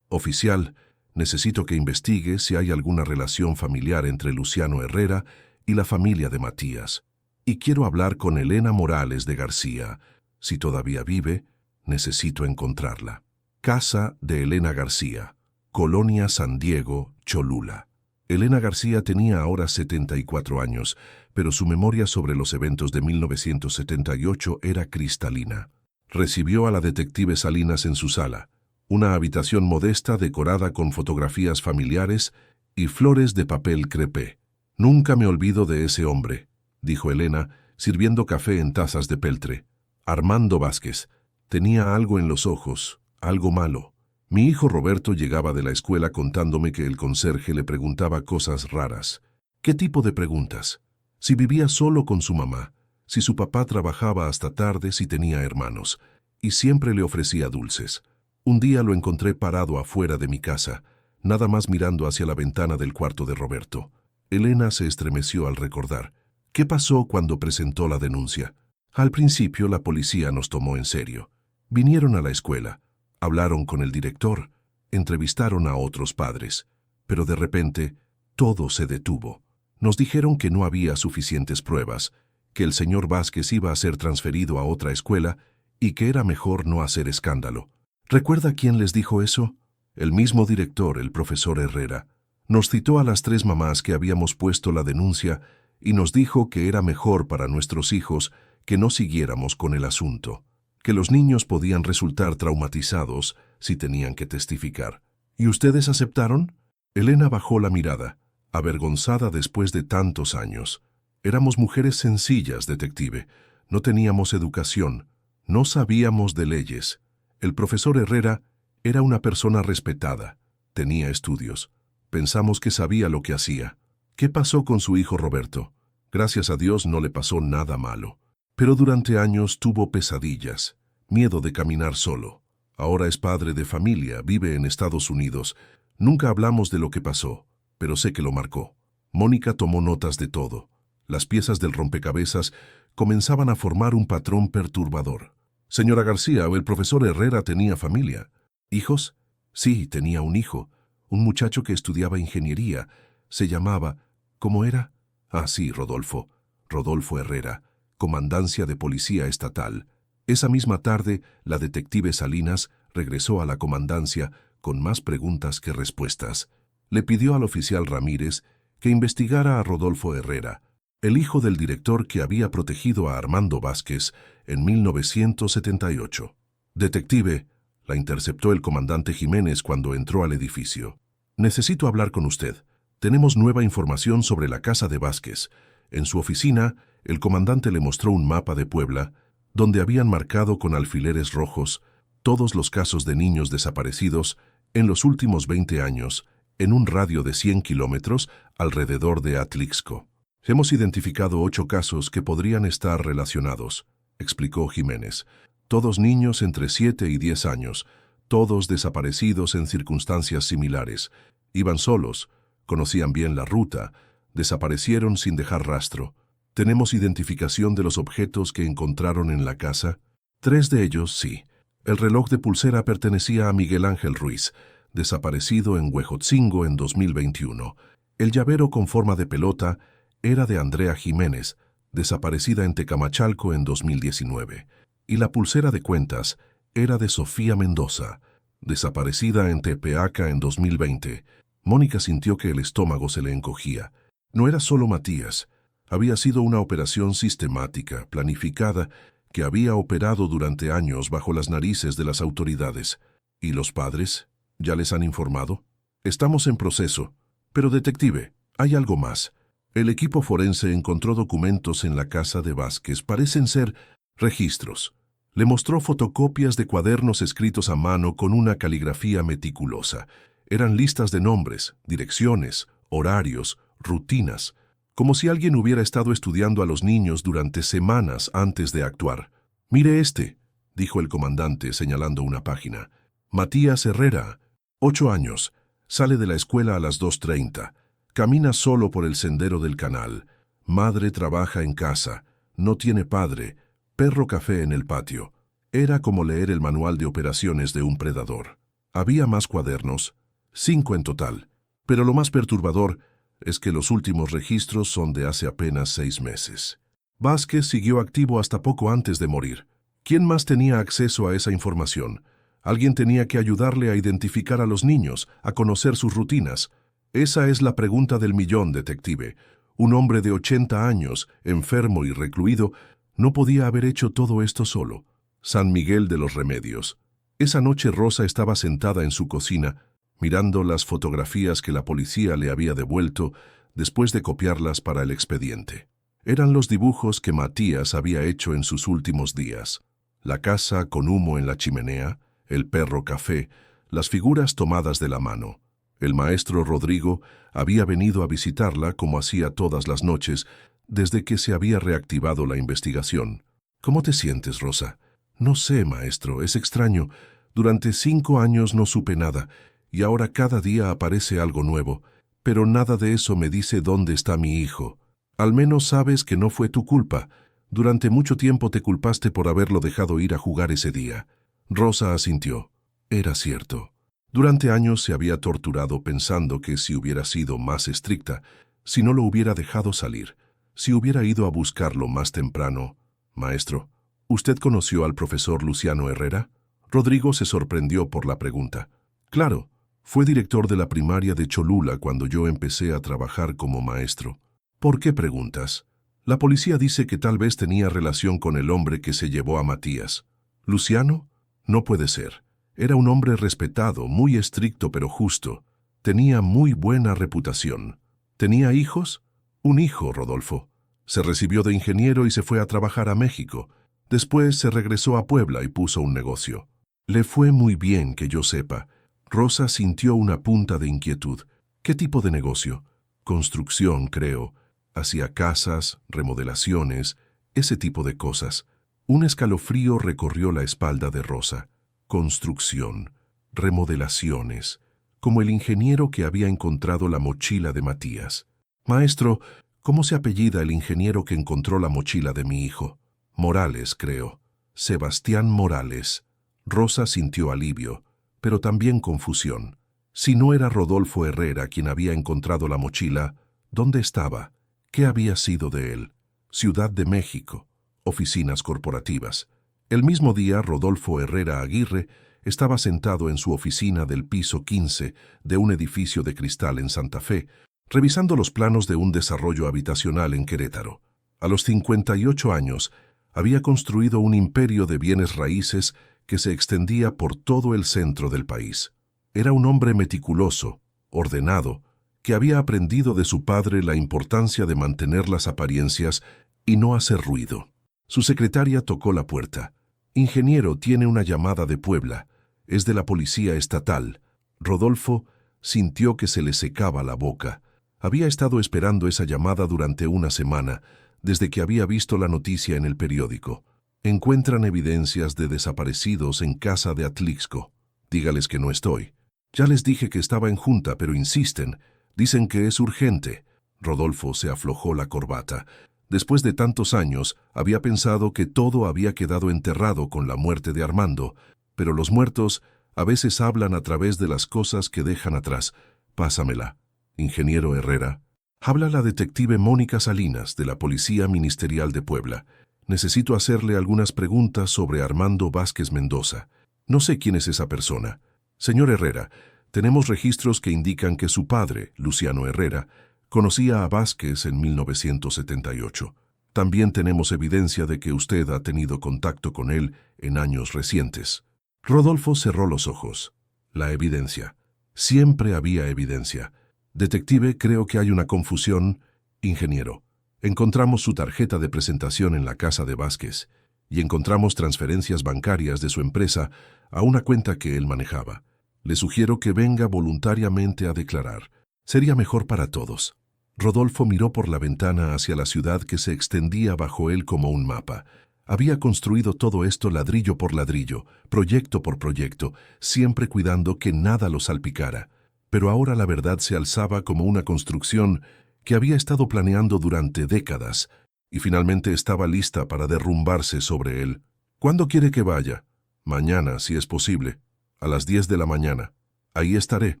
«Oficial, necesito que investigue si hay alguna relación familiar entre Luciano Herrera y la familia de Matías. Y quiero hablar con Elena Morales de García. Si todavía vive, necesito encontrarla». Casa de Elena García. Colonia San Diego, Cholula. Elena García tenía ahora 74 años, pero su memoria sobre los eventos de 1978 era cristalina. Recibió a la detective Salinas en su sala, una habitación modesta decorada con fotografías familiares y flores de papel crepé. «Nunca me olvido de ese hombre», dijo Elena, sirviendo café en tazas de peltre. «Armando Vázquez. Tenía algo en los ojos, algo malo. Mi hijo Roberto llegaba de la escuela contándome que el conserje le preguntaba cosas raras». «¿Qué tipo de preguntas?». «Si vivía solo con su mamá, si su papá trabajaba hasta tarde, si tenía hermanos, y siempre le ofrecía dulces. Un día lo encontré parado afuera de mi casa, nada más mirando hacia la ventana del cuarto de Roberto». Elena se estremeció al recordar. «¿Qué pasó cuando presentó la denuncia?». «Al principio la policía nos tomó en serio. Vinieron a la escuela, hablaron con el director, entrevistaron a otros padres, pero de repente todo se detuvo. Nos dijeron que no había suficientes pruebas, que el señor Vázquez iba a ser transferido a otra escuela y que era mejor no hacer escándalo. ¿Recuerda quién les dijo eso? El mismo director, el profesor Herrera. Nos citó a las 3 mamás que habíamos puesto la denuncia y nos dijo que era mejor para nuestros hijos que no siguiéramos con el asunto, que los niños podían resultar traumatizados si tenían que testificar. ¿Y ustedes aceptaron? Elena bajó la mirada, avergonzada después de tantos años. Éramos mujeres sencillas, detective. No teníamos educación, no sabíamos de leyes. El profesor Herrera era una persona respetada, tenía estudios. Pensamos que sabía lo que hacía. ¿Qué pasó con su hijo Roberto? Gracias a Dios no le pasó nada malo. Pero durante años tuvo pesadillas, miedo de caminar solo. Ahora es padre de familia, vive en Estados Unidos. Nunca hablamos de lo que pasó, pero sé que lo marcó. Mónica tomó notas de todo. Las piezas del rompecabezas comenzaban a formar un patrón perturbador. Señora García, el profesor Herrera tenía familia. ¿Hijos? Sí, tenía un hijo. Un muchacho que estudiaba ingeniería. Se llamaba... ¿Cómo era? Ah, sí, Rodolfo. Rodolfo Herrera, Comandancia de Policía Estatal. Esa misma tarde, la detective Salinas regresó a la comandancia con más preguntas que respuestas. Le pidió al oficial Ramírez que investigara a Rodolfo Herrera, el hijo del director que había protegido a Armando Vázquez en 1978. Detective, la interceptó el comandante Jiménez cuando entró al edificio. Necesito hablar con usted. Tenemos nueva información sobre la casa de Vázquez. En su oficina, el comandante le mostró un mapa de Puebla, donde habían marcado con alfileres rojos todos los casos de niños desaparecidos en los últimos 20 años, en un radio de 100 kilómetros alrededor de Atlixco. Hemos identificado 8 casos que podrían estar relacionados, explicó Jiménez. Todos niños entre 7 y 10 años, todos desaparecidos en circunstancias similares. Iban solos, conocían bien la ruta, desaparecieron sin dejar rastro. ¿Tenemos identificación de los objetos que encontraron en la casa? 3 de ellos, sí. El reloj de pulsera pertenecía a Miguel Ángel Ruiz, desaparecido en Huejotzingo en 2021. El llavero con forma de pelota era de Andrea Jiménez, desaparecida en Tecamachalco en 2019. Y la pulsera de cuentas era de Sofía Mendoza, desaparecida en Tepeaca en 2020. Mónica sintió que el estómago se le encogía. No era solo Matías. Había sido una operación sistemática, planificada, que había operado durante años bajo las narices de las autoridades. ¿Y los padres? ¿Ya les han informado? Estamos en proceso. Pero, detective, hay algo más. El equipo forense encontró documentos en la casa de Vázquez. Parecen ser registros. Le mostró fotocopias de cuadernos escritos a mano con una caligrafía meticulosa. Eran listas de nombres, direcciones, horarios, rutinas, como si alguien hubiera estado estudiando a los niños durante semanas antes de actuar. «Mire este», dijo el comandante señalando una página. «Matías Herrera, 8 años, sale de la escuela a las 2:30, camina solo por el sendero del canal, madre trabaja en casa, no tiene padre, perro café en el patio». Era como leer el manual de operaciones de un predador. Había más cuadernos, 5 en total, pero lo más perturbador es que los últimos registros son de hace apenas 6 meses. Vázquez siguió activo hasta poco antes de morir. ¿Quién más tenía acceso a esa información? Alguien tenía que ayudarle a identificar a los niños, a conocer sus rutinas. Esa es la pregunta del millón, detective. Un hombre de 80 años, enfermo y recluido, no podía haber hecho todo esto solo. San Miguel de los Remedios. Esa noche Rosa estaba sentada en su cocina, mirando las fotografías que la policía le había devuelto después de copiarlas para el expediente. Eran los dibujos que Matías había hecho en sus últimos días. La casa con humo en la chimenea, el perro café, las figuras tomadas de la mano. El maestro Rodrigo había venido a visitarla como hacía todas las noches desde que se había reactivado la investigación. «¿Cómo te sientes, Rosa?» «No sé, maestro, es extraño. Durante 5 años no supe nada, y ahora cada día aparece algo nuevo, pero nada de eso me dice dónde está mi hijo. Al menos sabes que no fue tu culpa. Durante mucho tiempo te culpaste por haberlo dejado ir a jugar ese día». Rosa asintió. Era cierto. Durante años se había torturado pensando que si hubiera sido más estricta, si no lo hubiera dejado salir, si hubiera ido a buscarlo más temprano. Maestro, ¿usted conoció al profesor Luciano Herrera? Rodrigo se sorprendió por la pregunta. Claro, fue director de la primaria de Cholula cuando yo empecé a trabajar como maestro. ¿Por qué preguntas? La policía dice que tal vez tenía relación con el hombre que se llevó a Matías. ¿Luciano? No puede ser. Era un hombre respetado, muy estricto pero justo. Tenía muy buena reputación. ¿Tenía hijos? Un hijo, Rodolfo. Se recibió de ingeniero y se fue a trabajar a México. Después se regresó a Puebla y puso un negocio. Le fue muy bien, que yo sepa. Rosa sintió una punta de inquietud. ¿Qué tipo de negocio? Construcción, creo. Hacía casas, remodelaciones, ese tipo de cosas. Un escalofrío recorrió la espalda de Rosa. Construcción, remodelaciones, como el ingeniero que había encontrado la mochila de Matías. Maestro, ¿cómo se apellida el ingeniero que encontró la mochila de mi hijo? Morales, creo. Sebastián Morales. Rosa sintió alivio, pero también confusión. Si no era Rodolfo Herrera quien había encontrado la mochila, ¿dónde estaba? ¿Qué había sido de él? Ciudad de México. Oficinas corporativas. El mismo día, Rodolfo Herrera Aguirre estaba sentado en su oficina del piso 15 de un edificio de cristal en Santa Fe, revisando los planos de un desarrollo habitacional en Querétaro. A los 58 años, había construido un imperio de bienes raíces que se extendía por todo el centro del país. Era un hombre meticuloso, ordenado, que había aprendido de su padre la importancia de mantener las apariencias y no hacer ruido. Su secretaria tocó la puerta. Ingeniero, tiene una llamada de Puebla. Es de la policía estatal. Rodolfo sintió que se le secaba la boca. Había estado esperando esa llamada durante una semana, desde que había visto la noticia en el periódico. Encuentran evidencias de desaparecidos en casa de Atlixco. Dígales que no estoy. Ya les dije que estaba en junta, pero insisten. Dicen que es urgente. Rodolfo se aflojó la corbata. Después de tantos años, había pensado que todo había quedado enterrado con la muerte de Armando, pero los muertos a veces hablan a través de las cosas que dejan atrás. Pásamela. Ingeniero Herrera. Habla la detective Mónica Salinas, de la Policía Ministerial de Puebla. Necesito hacerle algunas preguntas sobre Armando Vázquez Mendoza. No sé quién es esa persona. Señor Herrera, tenemos registros que indican que su padre, Luciano Herrera, conocía a Vázquez en 1978. También tenemos evidencia de que usted ha tenido contacto con él en años recientes. Rodolfo cerró los ojos. La evidencia. Siempre había evidencia. Detective, creo que hay una confusión. Ingeniero, encontramos su tarjeta de presentación en la casa de Vázquez y encontramos transferencias bancarias de su empresa a una cuenta que él manejaba. Le sugiero que venga voluntariamente a declarar. Sería mejor para todos. Rodolfo miró por la ventana hacia la ciudad que se extendía bajo él como un mapa. Había construido todo esto ladrillo por ladrillo, proyecto por proyecto, siempre cuidando que nada lo salpicara. Pero ahora la verdad se alzaba como una construcción que había estado planeando durante décadas y finalmente estaba lista para derrumbarse sobre él. ¿Cuándo quiere que vaya? Mañana, si es posible. A las 10 de la mañana. Ahí estaré.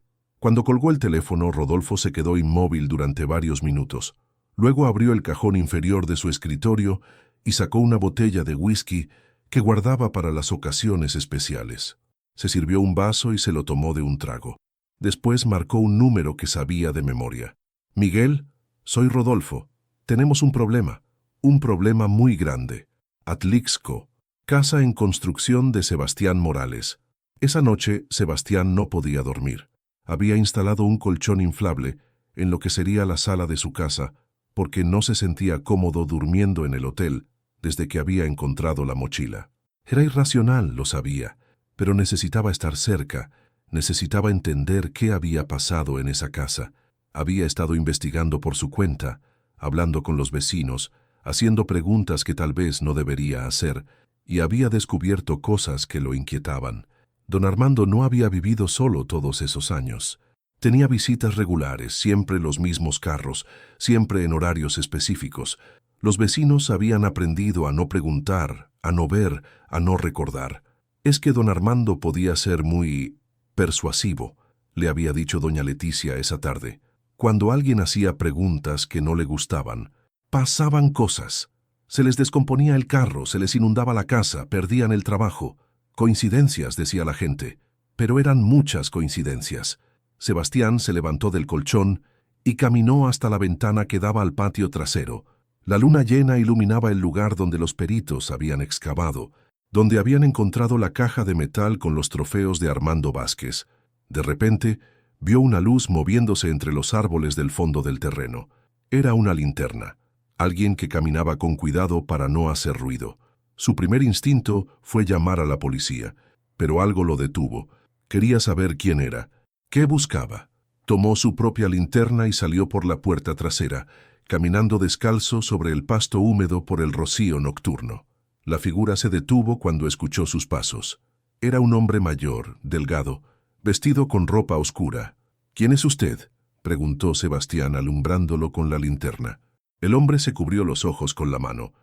Cuando colgó el teléfono, Rodolfo se quedó inmóvil durante varios minutos. Luego abrió el cajón inferior de su escritorio y sacó una botella de whisky que guardaba para las ocasiones especiales. Se sirvió un vaso y se lo tomó de un trago. Después marcó un número que sabía de memoria. Miguel, soy Rodolfo. Tenemos un problema muy grande. Atlixco, casa en construcción de Sebastián Morales. Esa noche, Sebastián no podía dormir. Había instalado un colchón inflable en lo que sería la sala de su casa, porque no se sentía cómodo durmiendo en el hotel desde que había encontrado la mochila. Era irracional, lo sabía, pero necesitaba estar cerca, necesitaba entender qué había pasado en esa casa. Había estado investigando por su cuenta, hablando con los vecinos, haciendo preguntas que tal vez no debería hacer, y había descubierto cosas que lo inquietaban. Don Armando no había vivido solo todos esos años. Tenía visitas regulares, siempre los mismos carros, siempre en horarios específicos. Los vecinos habían aprendido a no preguntar, a no ver, a no recordar. Es que don Armando podía ser muy persuasivo, le había dicho doña Leticia esa tarde. Cuando alguien hacía preguntas que no le gustaban, pasaban cosas. Se les descomponía el carro, se les inundaba la casa, perdían el trabajo. Coincidencias, decía la gente, pero eran muchas coincidencias. Sebastián se levantó del colchón y caminó hasta la ventana que daba al patio trasero. La luna llena iluminaba el lugar donde los peritos habían excavado, donde habían encontrado la caja de metal con los trofeos de Armando Vázquez. De repente, vio una luz moviéndose entre los árboles del fondo del terreno. Era una linterna. Alguien que caminaba con cuidado para no hacer ruido. Su primer instinto fue llamar a la policía, pero algo lo detuvo. Quería saber quién era. ¿Qué buscaba? Tomó su propia linterna y salió por la puerta trasera, caminando descalzo sobre el pasto húmedo por el rocío nocturno. La figura se detuvo cuando escuchó sus pasos. Era un hombre mayor, delgado, vestido con ropa oscura. «¿Quién es usted?», preguntó Sebastián alumbrándolo con la linterna. El hombre se cubrió los ojos con la mano.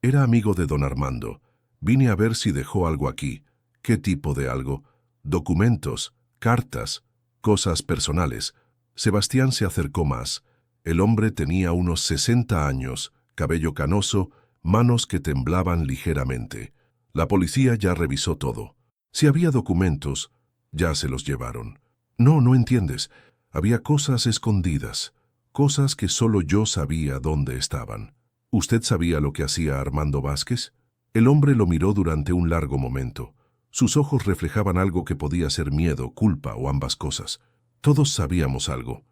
«Era amigo de don Armando. Vine a ver si dejó algo aquí». «¿Qué tipo de algo?» «Documentos, cartas, cosas personales». Sebastián se acercó más. El hombre tenía unos 60 años, cabello canoso, manos que temblaban ligeramente. La policía ya revisó todo. Si había documentos, ya se los llevaron. No entiendes. Había cosas escondidas, cosas que solo yo sabía dónde estaban. ¿Usted sabía lo que hacía Armando Vázquez? El hombre lo miró durante un largo momento. Sus ojos reflejaban algo que podía ser miedo, culpa o ambas cosas. Todos sabíamos algo,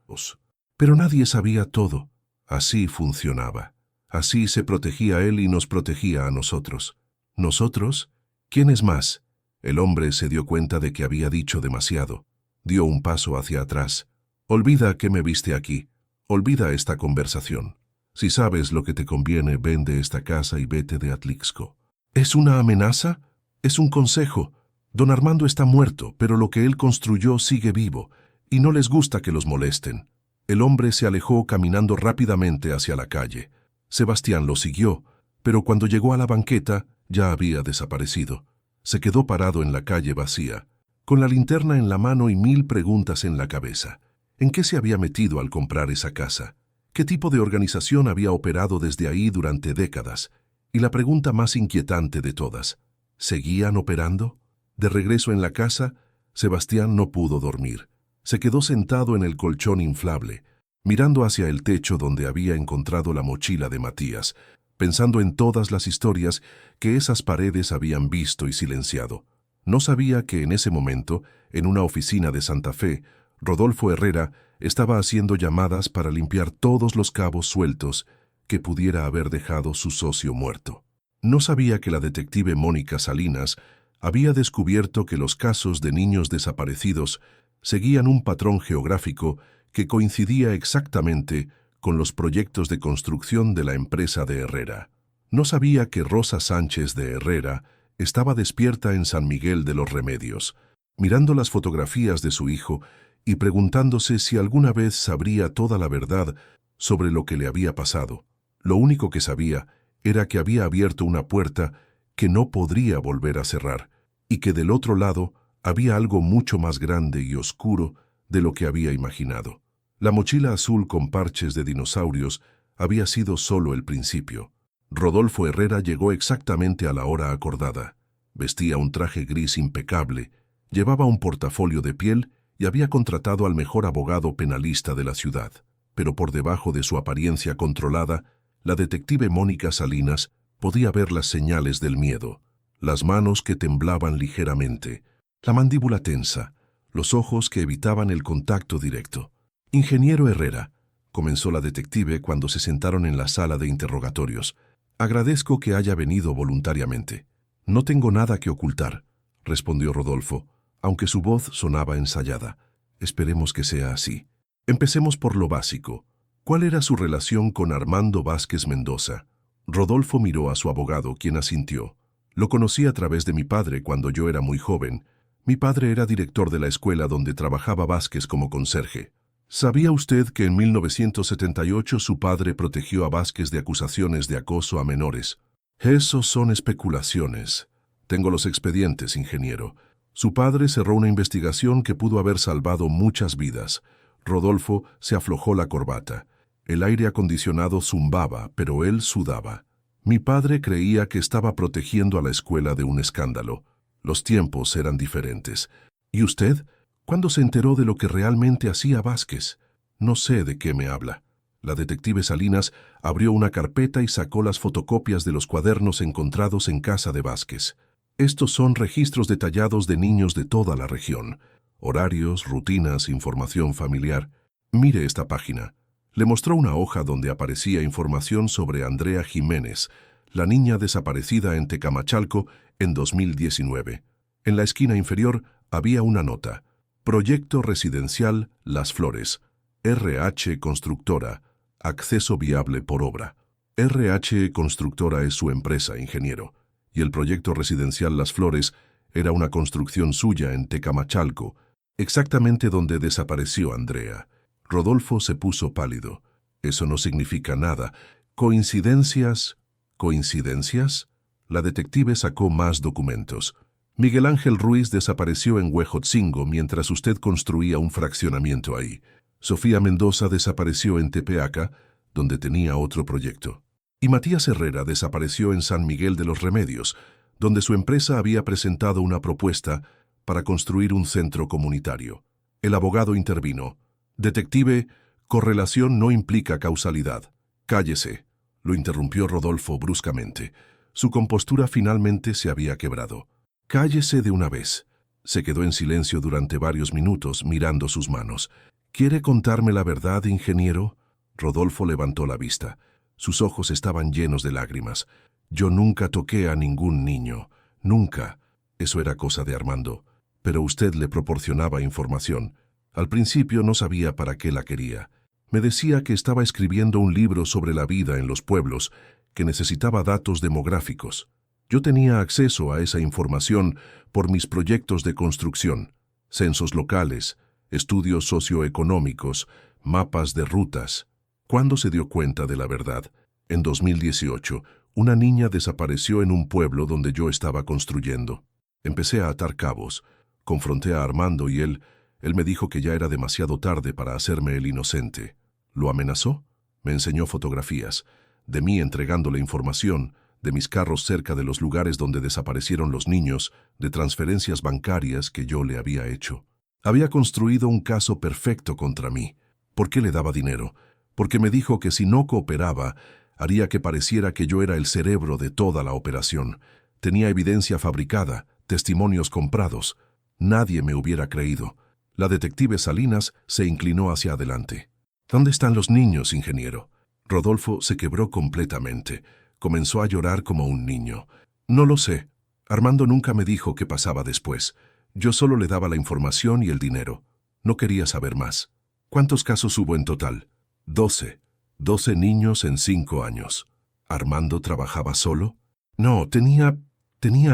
pero nadie sabía todo. Así funcionaba. Así se protegía él y nos protegía a nosotros. ¿Nosotros? ¿Quién es más? El hombre se dio cuenta de que había dicho demasiado. Dio un paso hacia atrás. «Olvida que me viste aquí. Olvida esta conversación. Si sabes lo que te conviene, vende esta casa y vete de Atlixco». ¿Es una amenaza? Es un consejo. Don Armando está muerto, pero lo que él construyó sigue vivo, y no les gusta que los molesten. El hombre se alejó caminando rápidamente hacia la calle. Sebastián lo siguió, pero cuando llegó a la banqueta ya había desaparecido. Se quedó parado en la calle vacía, con la linterna en la mano y 1000 preguntas en la cabeza. ¿En qué se había metido al comprar esa casa? ¿Qué tipo de organización había operado desde ahí durante décadas? Y la pregunta más inquietante de todas, ¿seguían operando? De regreso en la casa, Sebastián no pudo dormir. Se quedó sentado en el colchón inflable, mirando hacia el techo donde había encontrado la mochila de Matías, pensando en todas las historias que esas paredes habían visto y silenciado. No sabía que en ese momento, en una oficina de Santa Fe, Rodolfo Herrera estaba haciendo llamadas para limpiar todos los cabos sueltos que pudiera haber dejado su socio muerto. No sabía que la detective Mónica Salinas había descubierto que los casos de niños desaparecidos seguían un patrón geográfico que coincidía exactamente con los proyectos de construcción de la empresa de Herrera. No sabía que Rosa Sánchez de Herrera estaba despierta en San Miguel de los Remedios, mirando las fotografías de su hijo y preguntándose si alguna vez sabría toda la verdad sobre lo que le había pasado. Lo único que sabía era que había abierto una puerta que no podría volver a cerrar, y que del otro lado había algo mucho más grande y oscuro de lo que había imaginado. La mochila azul con parches de dinosaurios había sido solo el principio. Rodolfo Herrera llegó exactamente a la hora acordada. Vestía un traje gris impecable, llevaba un portafolio de piel y había contratado al mejor abogado penalista de la ciudad. Pero por debajo de su apariencia controlada, la detective Mónica Salinas podía ver las señales del miedo, las manos que temblaban ligeramente, la mandíbula tensa, los ojos que evitaban el contacto directo. «Ingeniero Herrera», comenzó la detective cuando se sentaron en la sala de interrogatorios, «agradezco que haya venido voluntariamente». «No tengo nada que ocultar», respondió Rodolfo, aunque su voz sonaba ensayada. «Esperemos que sea así. Empecemos por lo básico. ¿Cuál era su relación con Armando Vázquez Mendoza?» Rodolfo miró a su abogado, quien asintió. «Lo conocí a través de mi padre cuando yo era muy joven. Mi padre era director de la escuela donde trabajaba Vázquez como conserje». ¿Sabía usted que en 1978 su padre protegió a Vázquez de acusaciones de acoso a menores? Esos son especulaciones. Tengo los expedientes, ingeniero. Su padre cerró una investigación que pudo haber salvado muchas vidas. Rodolfo se aflojó la corbata. El aire acondicionado zumbaba, pero él sudaba. Mi padre creía que estaba protegiendo a la escuela de un escándalo. Los tiempos eran diferentes. ¿Y usted? ¿Cuándo se enteró de lo que realmente hacía Vázquez? No sé de qué me habla. La detective Salinas abrió una carpeta y sacó las fotocopias de los cuadernos encontrados en casa de Vázquez. Estos son registros detallados de niños de toda la región. Horarios, rutinas, información familiar. Mire esta página. Le mostró una hoja donde aparecía información sobre Andrea Jiménez, la niña desaparecida en Tecamachalco en 2019. En la esquina inferior había una nota. Proyecto residencial Las Flores. RH Constructora. Acceso viable por obra. RH Constructora es su empresa, ingeniero. Y el proyecto residencial Las Flores era una construcción suya en Tecamachalco, exactamente donde desapareció Andrea. Rodolfo se puso pálido. Eso no significa nada. ¿Coincidencias? ¿Coincidencias? La detective sacó más documentos. Miguel Ángel Ruiz desapareció en Huejotzingo mientras usted construía un fraccionamiento ahí. Sofía Mendoza desapareció en Tepeaca, donde tenía otro proyecto. Y Matías Herrera desapareció en San Miguel de los Remedios, donde su empresa había presentado una propuesta para construir un centro comunitario. El abogado intervino. Detective, correlación no implica causalidad. Cállese, lo interrumpió Rodolfo bruscamente. Su compostura finalmente se había quebrado. Cállese de una vez. Se quedó en silencio durante varios minutos mirando sus manos. ¿Quiere contarme la verdad, ingeniero? Rodolfo levantó la vista. Sus ojos estaban llenos de lágrimas. Yo nunca toqué a ningún niño. Nunca. Eso era cosa de Armando. Pero usted le proporcionaba información. Al principio no sabía para qué la quería. Me decía que estaba escribiendo un libro sobre la vida en los pueblos, que necesitaba datos demográficos. Yo tenía acceso a esa información por mis proyectos de construcción, censos locales, estudios socioeconómicos, mapas de rutas. ¿Cuándo se dio cuenta de la verdad? En 2018, una niña desapareció en un pueblo donde yo estaba construyendo. Empecé a atar cabos. Confronté a Armando y él me dijo que ya era demasiado tarde para hacerme el inocente. ¿Lo amenazó? Me enseñó fotografías, de mí entregándole información, de mis carros cerca de los lugares donde desaparecieron los niños, de transferencias bancarias que yo le había hecho. Había construido un caso perfecto contra mí. ¿Por qué le daba dinero? Porque me dijo que si no cooperaba, haría que pareciera que yo era el cerebro de toda la operación. Tenía evidencia fabricada, testimonios comprados. Nadie me hubiera creído. La detective Salinas se inclinó hacia adelante. ¿Dónde están los niños, ingeniero? Rodolfo se quebró completamente. Comenzó a llorar como un niño. No lo sé. Armando nunca me dijo qué pasaba después. Yo solo le daba la información y el dinero. No quería saber más. ¿Cuántos casos hubo en total? 12. 12 niños en 5 años. ¿Armando trabajaba solo? No, tenía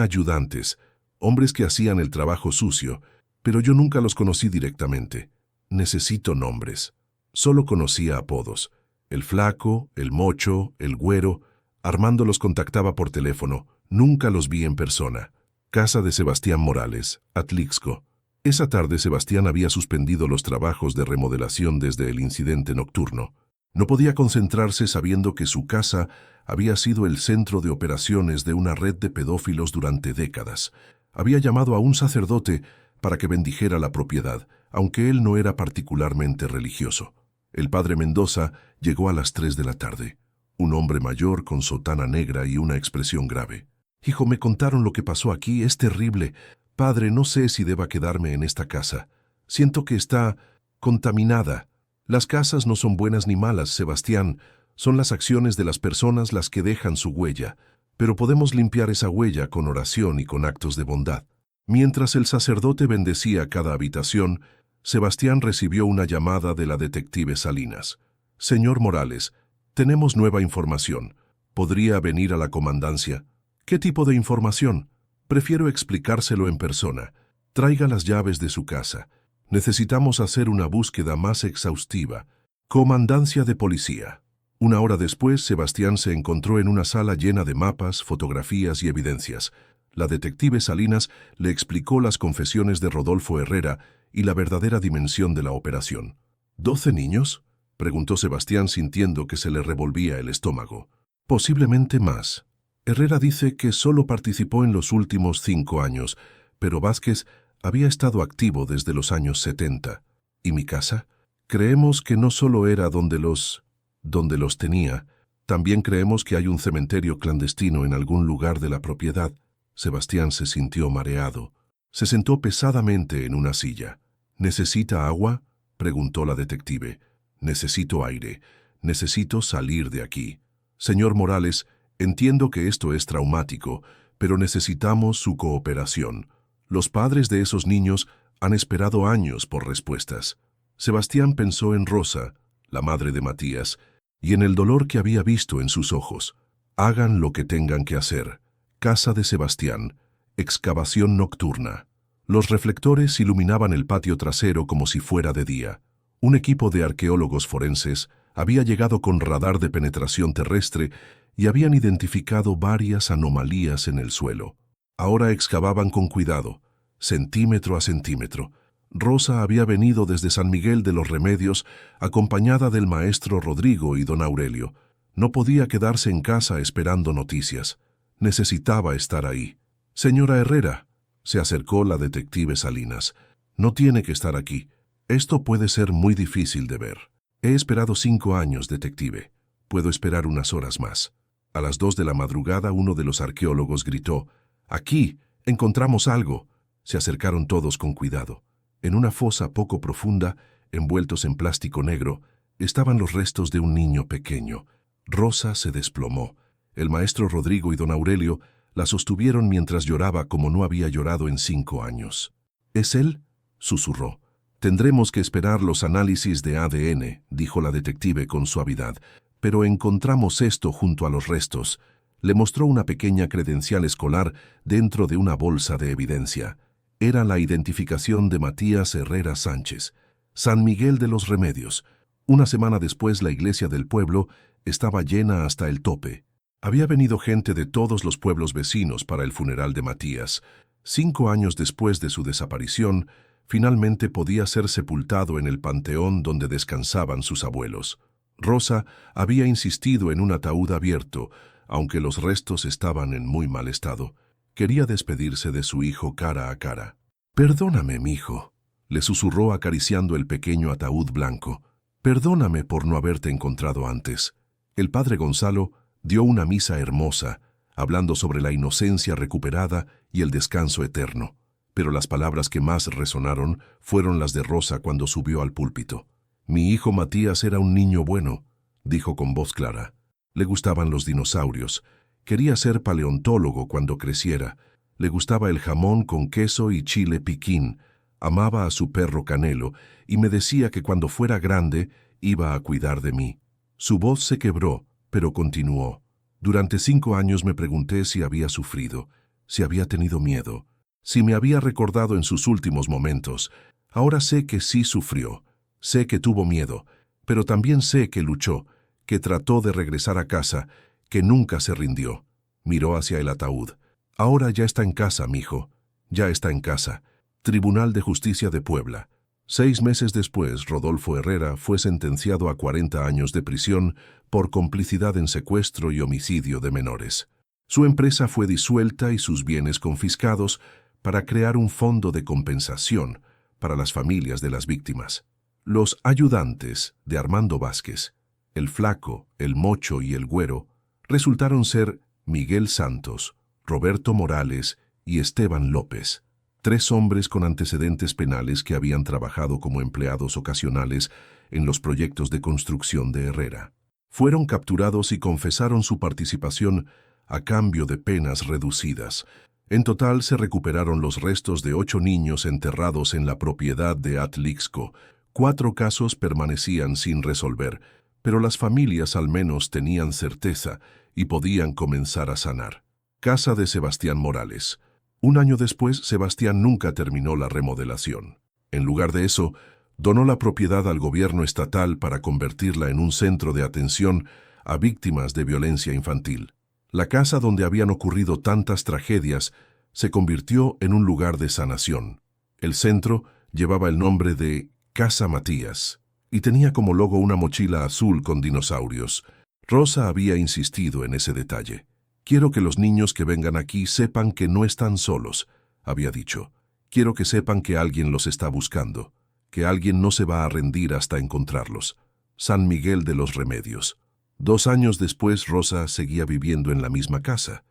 ayudantes, hombres que hacían el trabajo sucio, pero yo nunca los conocí directamente. Necesito nombres. Solo conocía apodos. El Flaco, el Mocho, el Güero. Armando los contactaba por teléfono. Nunca los vi en persona. Casa de Sebastián Morales, Atlixco. Esa tarde Sebastián había suspendido los trabajos de remodelación desde el incidente nocturno. No podía concentrarse sabiendo que su casa había sido el centro de operaciones de una red de pedófilos durante décadas. Había llamado a un sacerdote para que bendijera la propiedad, aunque él no era particularmente religioso. El padre Mendoza llegó a las 3 de la tarde. Un hombre mayor con sotana negra y una expresión grave. «Hijo, me contaron lo que pasó aquí, es terrible. Padre, no sé si deba quedarme en esta casa. Siento que está contaminada. Las casas no son buenas ni malas, Sebastián. Son las acciones de las personas las que dejan su huella. Pero podemos limpiar esa huella con oración y con actos de bondad». Mientras el sacerdote bendecía cada habitación, Sebastián recibió una llamada de la detective Salinas. «Señor Morales, tenemos nueva información. ¿Podría venir a la comandancia?» «¿Qué tipo de información?» «Prefiero explicárselo en persona. Traiga las llaves de su casa. Necesitamos hacer una búsqueda más exhaustiva. Comandancia de policía». Una hora después, Sebastián se encontró en una sala llena de mapas, fotografías y evidencias. La detective Salinas le explicó las confesiones de Rodolfo Herrera y la verdadera dimensión de la operación. ¿12 niños?, preguntó Sebastián sintiendo que se le revolvía el estómago. Posiblemente más. Herrera dice que solo participó en los últimos 5 años, pero Vázquez había estado activo desde los años 70. ¿Y mi casa? Creemos que no solo era donde los tenía, también creemos que hay un cementerio clandestino en algún lugar de la propiedad. Sebastián se sintió mareado. Se sentó pesadamente en una silla. ¿Necesita agua?, preguntó la detective. Necesito aire. Necesito salir de aquí. Señor Morales, entiendo que esto es traumático, pero necesitamos su cooperación. Los padres de esos niños han esperado años por respuestas. Sebastián pensó en Rosa, la madre de Matías, y en el dolor que había visto en sus ojos. Hagan lo que tengan que hacer. Casa de Sebastián. Excavación nocturna. Los reflectores iluminaban el patio trasero como si fuera de día. Un equipo de arqueólogos forenses había llegado con radar de penetración terrestre y habían identificado varias anomalías en el suelo. Ahora excavaban con cuidado, centímetro a centímetro. Rosa había venido desde San Miguel de los Remedios acompañada del maestro Rodrigo y don Aurelio. No podía quedarse en casa esperando noticias. Necesitaba estar ahí. Señora Herrera, se acercó la detective Salinas. No tiene que estar aquí. Esto puede ser muy difícil de ver. He esperado 5 años, detective. Puedo esperar unas horas más. A las 2 de la madrugada uno de los arqueólogos gritó: «¡Aquí! ¡Encontramos algo!». Se acercaron todos con cuidado. En una fosa poco profunda, envueltos en plástico negro, estaban los restos de un niño pequeño. Rosa se desplomó. El maestro Rodrigo y don Aurelio la sostuvieron mientras lloraba como no había llorado en 5 años. «¿Es él?», susurró. «Tendremos que esperar los análisis de ADN», dijo la detective con suavidad. «Pero encontramos esto junto a los restos». Le mostró una pequeña credencial escolar dentro de una bolsa de evidencia. Era la identificación de Matías Herrera Sánchez. San Miguel de los Remedios. Una semana después la iglesia del pueblo estaba llena hasta el tope. Había venido gente de todos los pueblos vecinos para el funeral de Matías. 5 años después de su desaparición, finalmente podía ser sepultado en el panteón donde descansaban sus abuelos. Rosa había insistido en un ataúd abierto, aunque los restos estaban en muy mal estado. Quería despedirse de su hijo cara a cara. «Perdóname, mijo», le susurró acariciando el pequeño ataúd blanco. «Perdóname por no haberte encontrado antes». El padre Gonzalo dio una misa hermosa, hablando sobre la inocencia recuperada y el descanso eterno. Pero las palabras que más resonaron fueron las de Rosa cuando subió al púlpito. «Mi hijo Matías era un niño bueno», dijo con voz clara. Le gustaban los dinosaurios. Quería ser paleontólogo cuando creciera. Le gustaba el jamón con queso y chile piquín. Amaba a su perro Canelo y me decía que cuando fuera grande iba a cuidar de mí. Su voz se quebró, pero continuó. «Durante 5 años me pregunté si había sufrido, si había tenido miedo, si me había recordado en sus últimos momentos. Ahora sé que sí sufrió, sé que tuvo miedo, pero también sé que luchó, que trató de regresar a casa, que nunca se rindió». Miró hacia el ataúd. «Ahora ya está en casa, mijo. Ya está en casa. Tribunal de Justicia de Puebla». 6 meses después, Rodolfo Herrera fue sentenciado a 40 años de prisión por complicidad en secuestro y homicidio de menores. Su empresa fue disuelta y sus bienes confiscados para crear un fondo de compensación para las familias de las víctimas. Los ayudantes de Armando Vázquez, el Flaco, el Mocho y el Güero, resultaron ser Miguel Santos, Roberto Morales y Esteban López, 3 hombres con antecedentes penales que habían trabajado como empleados ocasionales en los proyectos de construcción de Herrera. Fueron capturados y confesaron su participación a cambio de penas reducidas. En total se recuperaron los restos de 8 niños enterrados en la propiedad de Atlixco. 4 casos permanecían sin resolver, pero las familias al menos tenían certeza y podían comenzar a sanar. Casa de Sebastián Morales. 1 año después, Sebastián nunca terminó la remodelación. En lugar de eso, donó la propiedad al gobierno estatal para convertirla en un centro de atención a víctimas de violencia infantil. La casa donde habían ocurrido tantas tragedias se convirtió en un lugar de sanación. El centro llevaba el nombre de Casa Matías y tenía como logo una mochila azul con dinosaurios. Rosa había insistido en ese detalle. «Quiero que los niños que vengan aquí sepan que no están solos», había dicho. «Quiero que sepan que alguien los está buscando, que alguien no se va a rendir hasta encontrarlos». San Miguel de los Remedios. 2 años después, Rosa seguía viviendo en la misma casa.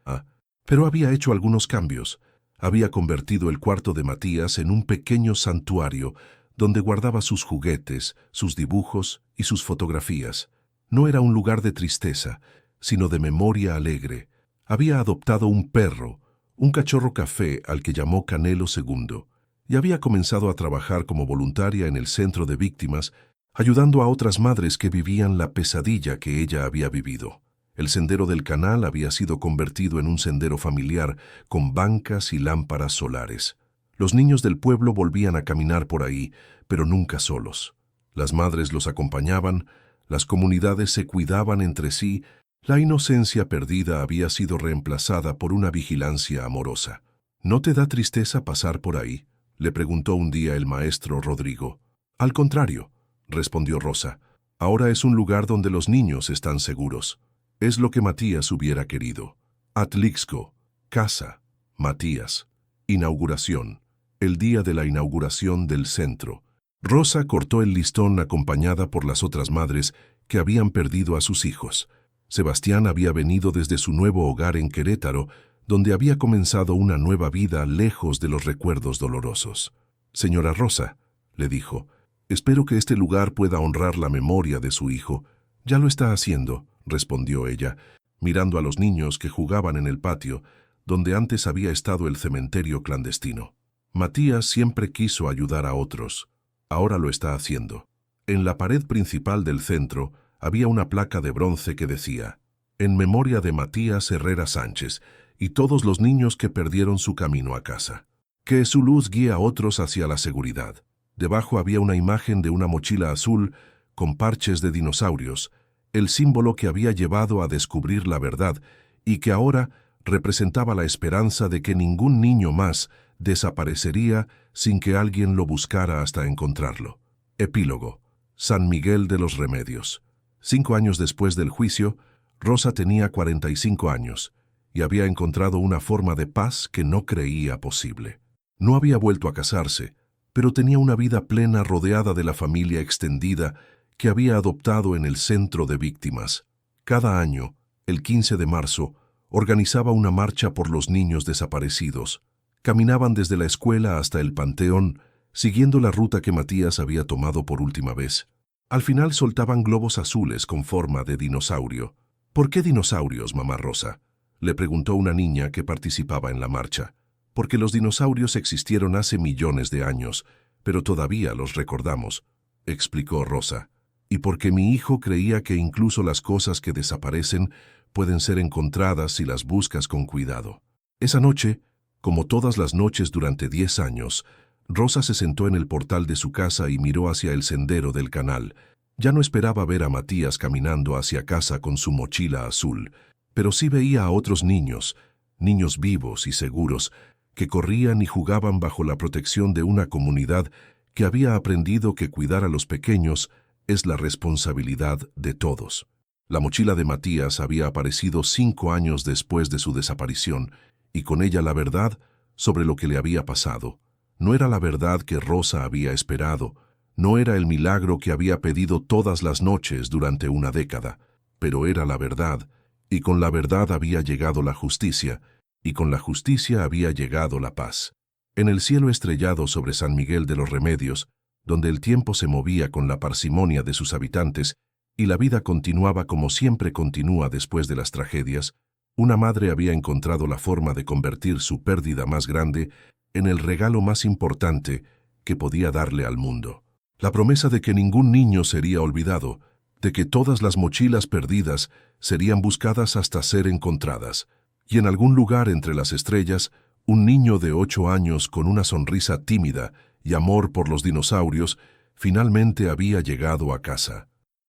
Pero había hecho algunos cambios. Había convertido el cuarto de Matías en un pequeño santuario donde guardaba sus juguetes, sus dibujos y sus fotografías. No era un lugar de tristeza, sino de memoria alegre. Había adoptado un perro, un cachorro café al que llamó Canelo II, y había comenzado a trabajar como voluntaria en el centro de víctimas, ayudando a otras madres que vivían la pesadilla que ella había vivido. El sendero del canal había sido convertido en un sendero familiar con bancas y lámparas solares. Los niños del pueblo volvían a caminar por ahí, pero nunca solos. Las madres los acompañaban, las comunidades se cuidaban entre sí. La inocencia perdida había sido reemplazada por una vigilancia amorosa. «¿No te da tristeza pasar por ahí?», le preguntó un día el maestro Rodrigo. «Al contrario», respondió Rosa, «ahora es un lugar donde los niños están seguros». Es lo que Matías hubiera querido. Atlixco, casa, Matías. Inauguración. El día de la inauguración del centro. Rosa cortó el listón acompañada por las otras madres que habían perdido a sus hijos. Sebastián había venido desde su nuevo hogar en Querétaro, donde había comenzado una nueva vida lejos de los recuerdos dolorosos. «Señora Rosa», le dijo, «espero que este lugar pueda honrar la memoria de su hijo». «Ya lo está haciendo», respondió ella, mirando a los niños que jugaban en el patio, donde antes había estado el cementerio clandestino. Matías siempre quiso ayudar a otros. Ahora lo está haciendo. En la pared principal del centro había una placa de bronce que decía: «En memoria de Matías Herrera Sánchez y todos los niños que perdieron su camino a casa. Que su luz guíe a otros hacia la seguridad». Debajo había una imagen de una mochila azul con parches de dinosaurios, el símbolo que había llevado a descubrir la verdad y que ahora representaba la esperanza de que ningún niño más desaparecería sin que alguien lo buscara hasta encontrarlo. Epílogo. San Miguel de los Remedios. 5 años después del juicio, Rosa tenía 45 años y había encontrado una forma de paz que no creía posible. No había vuelto a casarse, pero tenía una vida plena rodeada de la familia extendida que había adoptado en el centro de víctimas. Cada año, el 15 de marzo, organizaba una marcha por los niños desaparecidos. Caminaban desde la escuela hasta el panteón, siguiendo la ruta que Matías había tomado por última vez. Al final soltaban globos azules con forma de dinosaurio. «¿Por qué dinosaurios, mamá Rosa?», le preguntó una niña que participaba en la marcha. «Porque los dinosaurios existieron hace millones de años, pero todavía los recordamos», explicó Rosa. «Y porque mi hijo creía que incluso las cosas que desaparecen pueden ser encontradas si las buscas con cuidado». Esa noche, como todas las noches durante 10 años, Rosa se sentó en el portal de su casa y miró hacia el sendero del canal. Ya no esperaba ver a Matías caminando hacia casa con su mochila azul, pero sí veía a otros niños, niños vivos y seguros, que corrían y jugaban bajo la protección de una comunidad que había aprendido que cuidar a los pequeños es la responsabilidad de todos. La mochila de Matías había aparecido 5 años después de su desaparición, y con ella la verdad sobre lo que le había pasado. No era la verdad que Rosa había esperado, no era el milagro que había pedido todas las noches durante una década, pero era la verdad, y con la verdad había llegado la justicia, y con la justicia había llegado la paz. En el cielo estrellado sobre San Miguel de los Remedios, donde el tiempo se movía con la parsimonia de sus habitantes y la vida continuaba como siempre continúa después de las tragedias, una madre había encontrado la forma de convertir su pérdida más grande en el regalo más importante que podía darle al mundo. La promesa de que ningún niño sería olvidado, de que todas las mochilas perdidas serían buscadas hasta ser encontradas, y en algún lugar entre las estrellas, un niño de 8 años con una sonrisa tímida y amor por los dinosaurios finalmente había llegado a casa.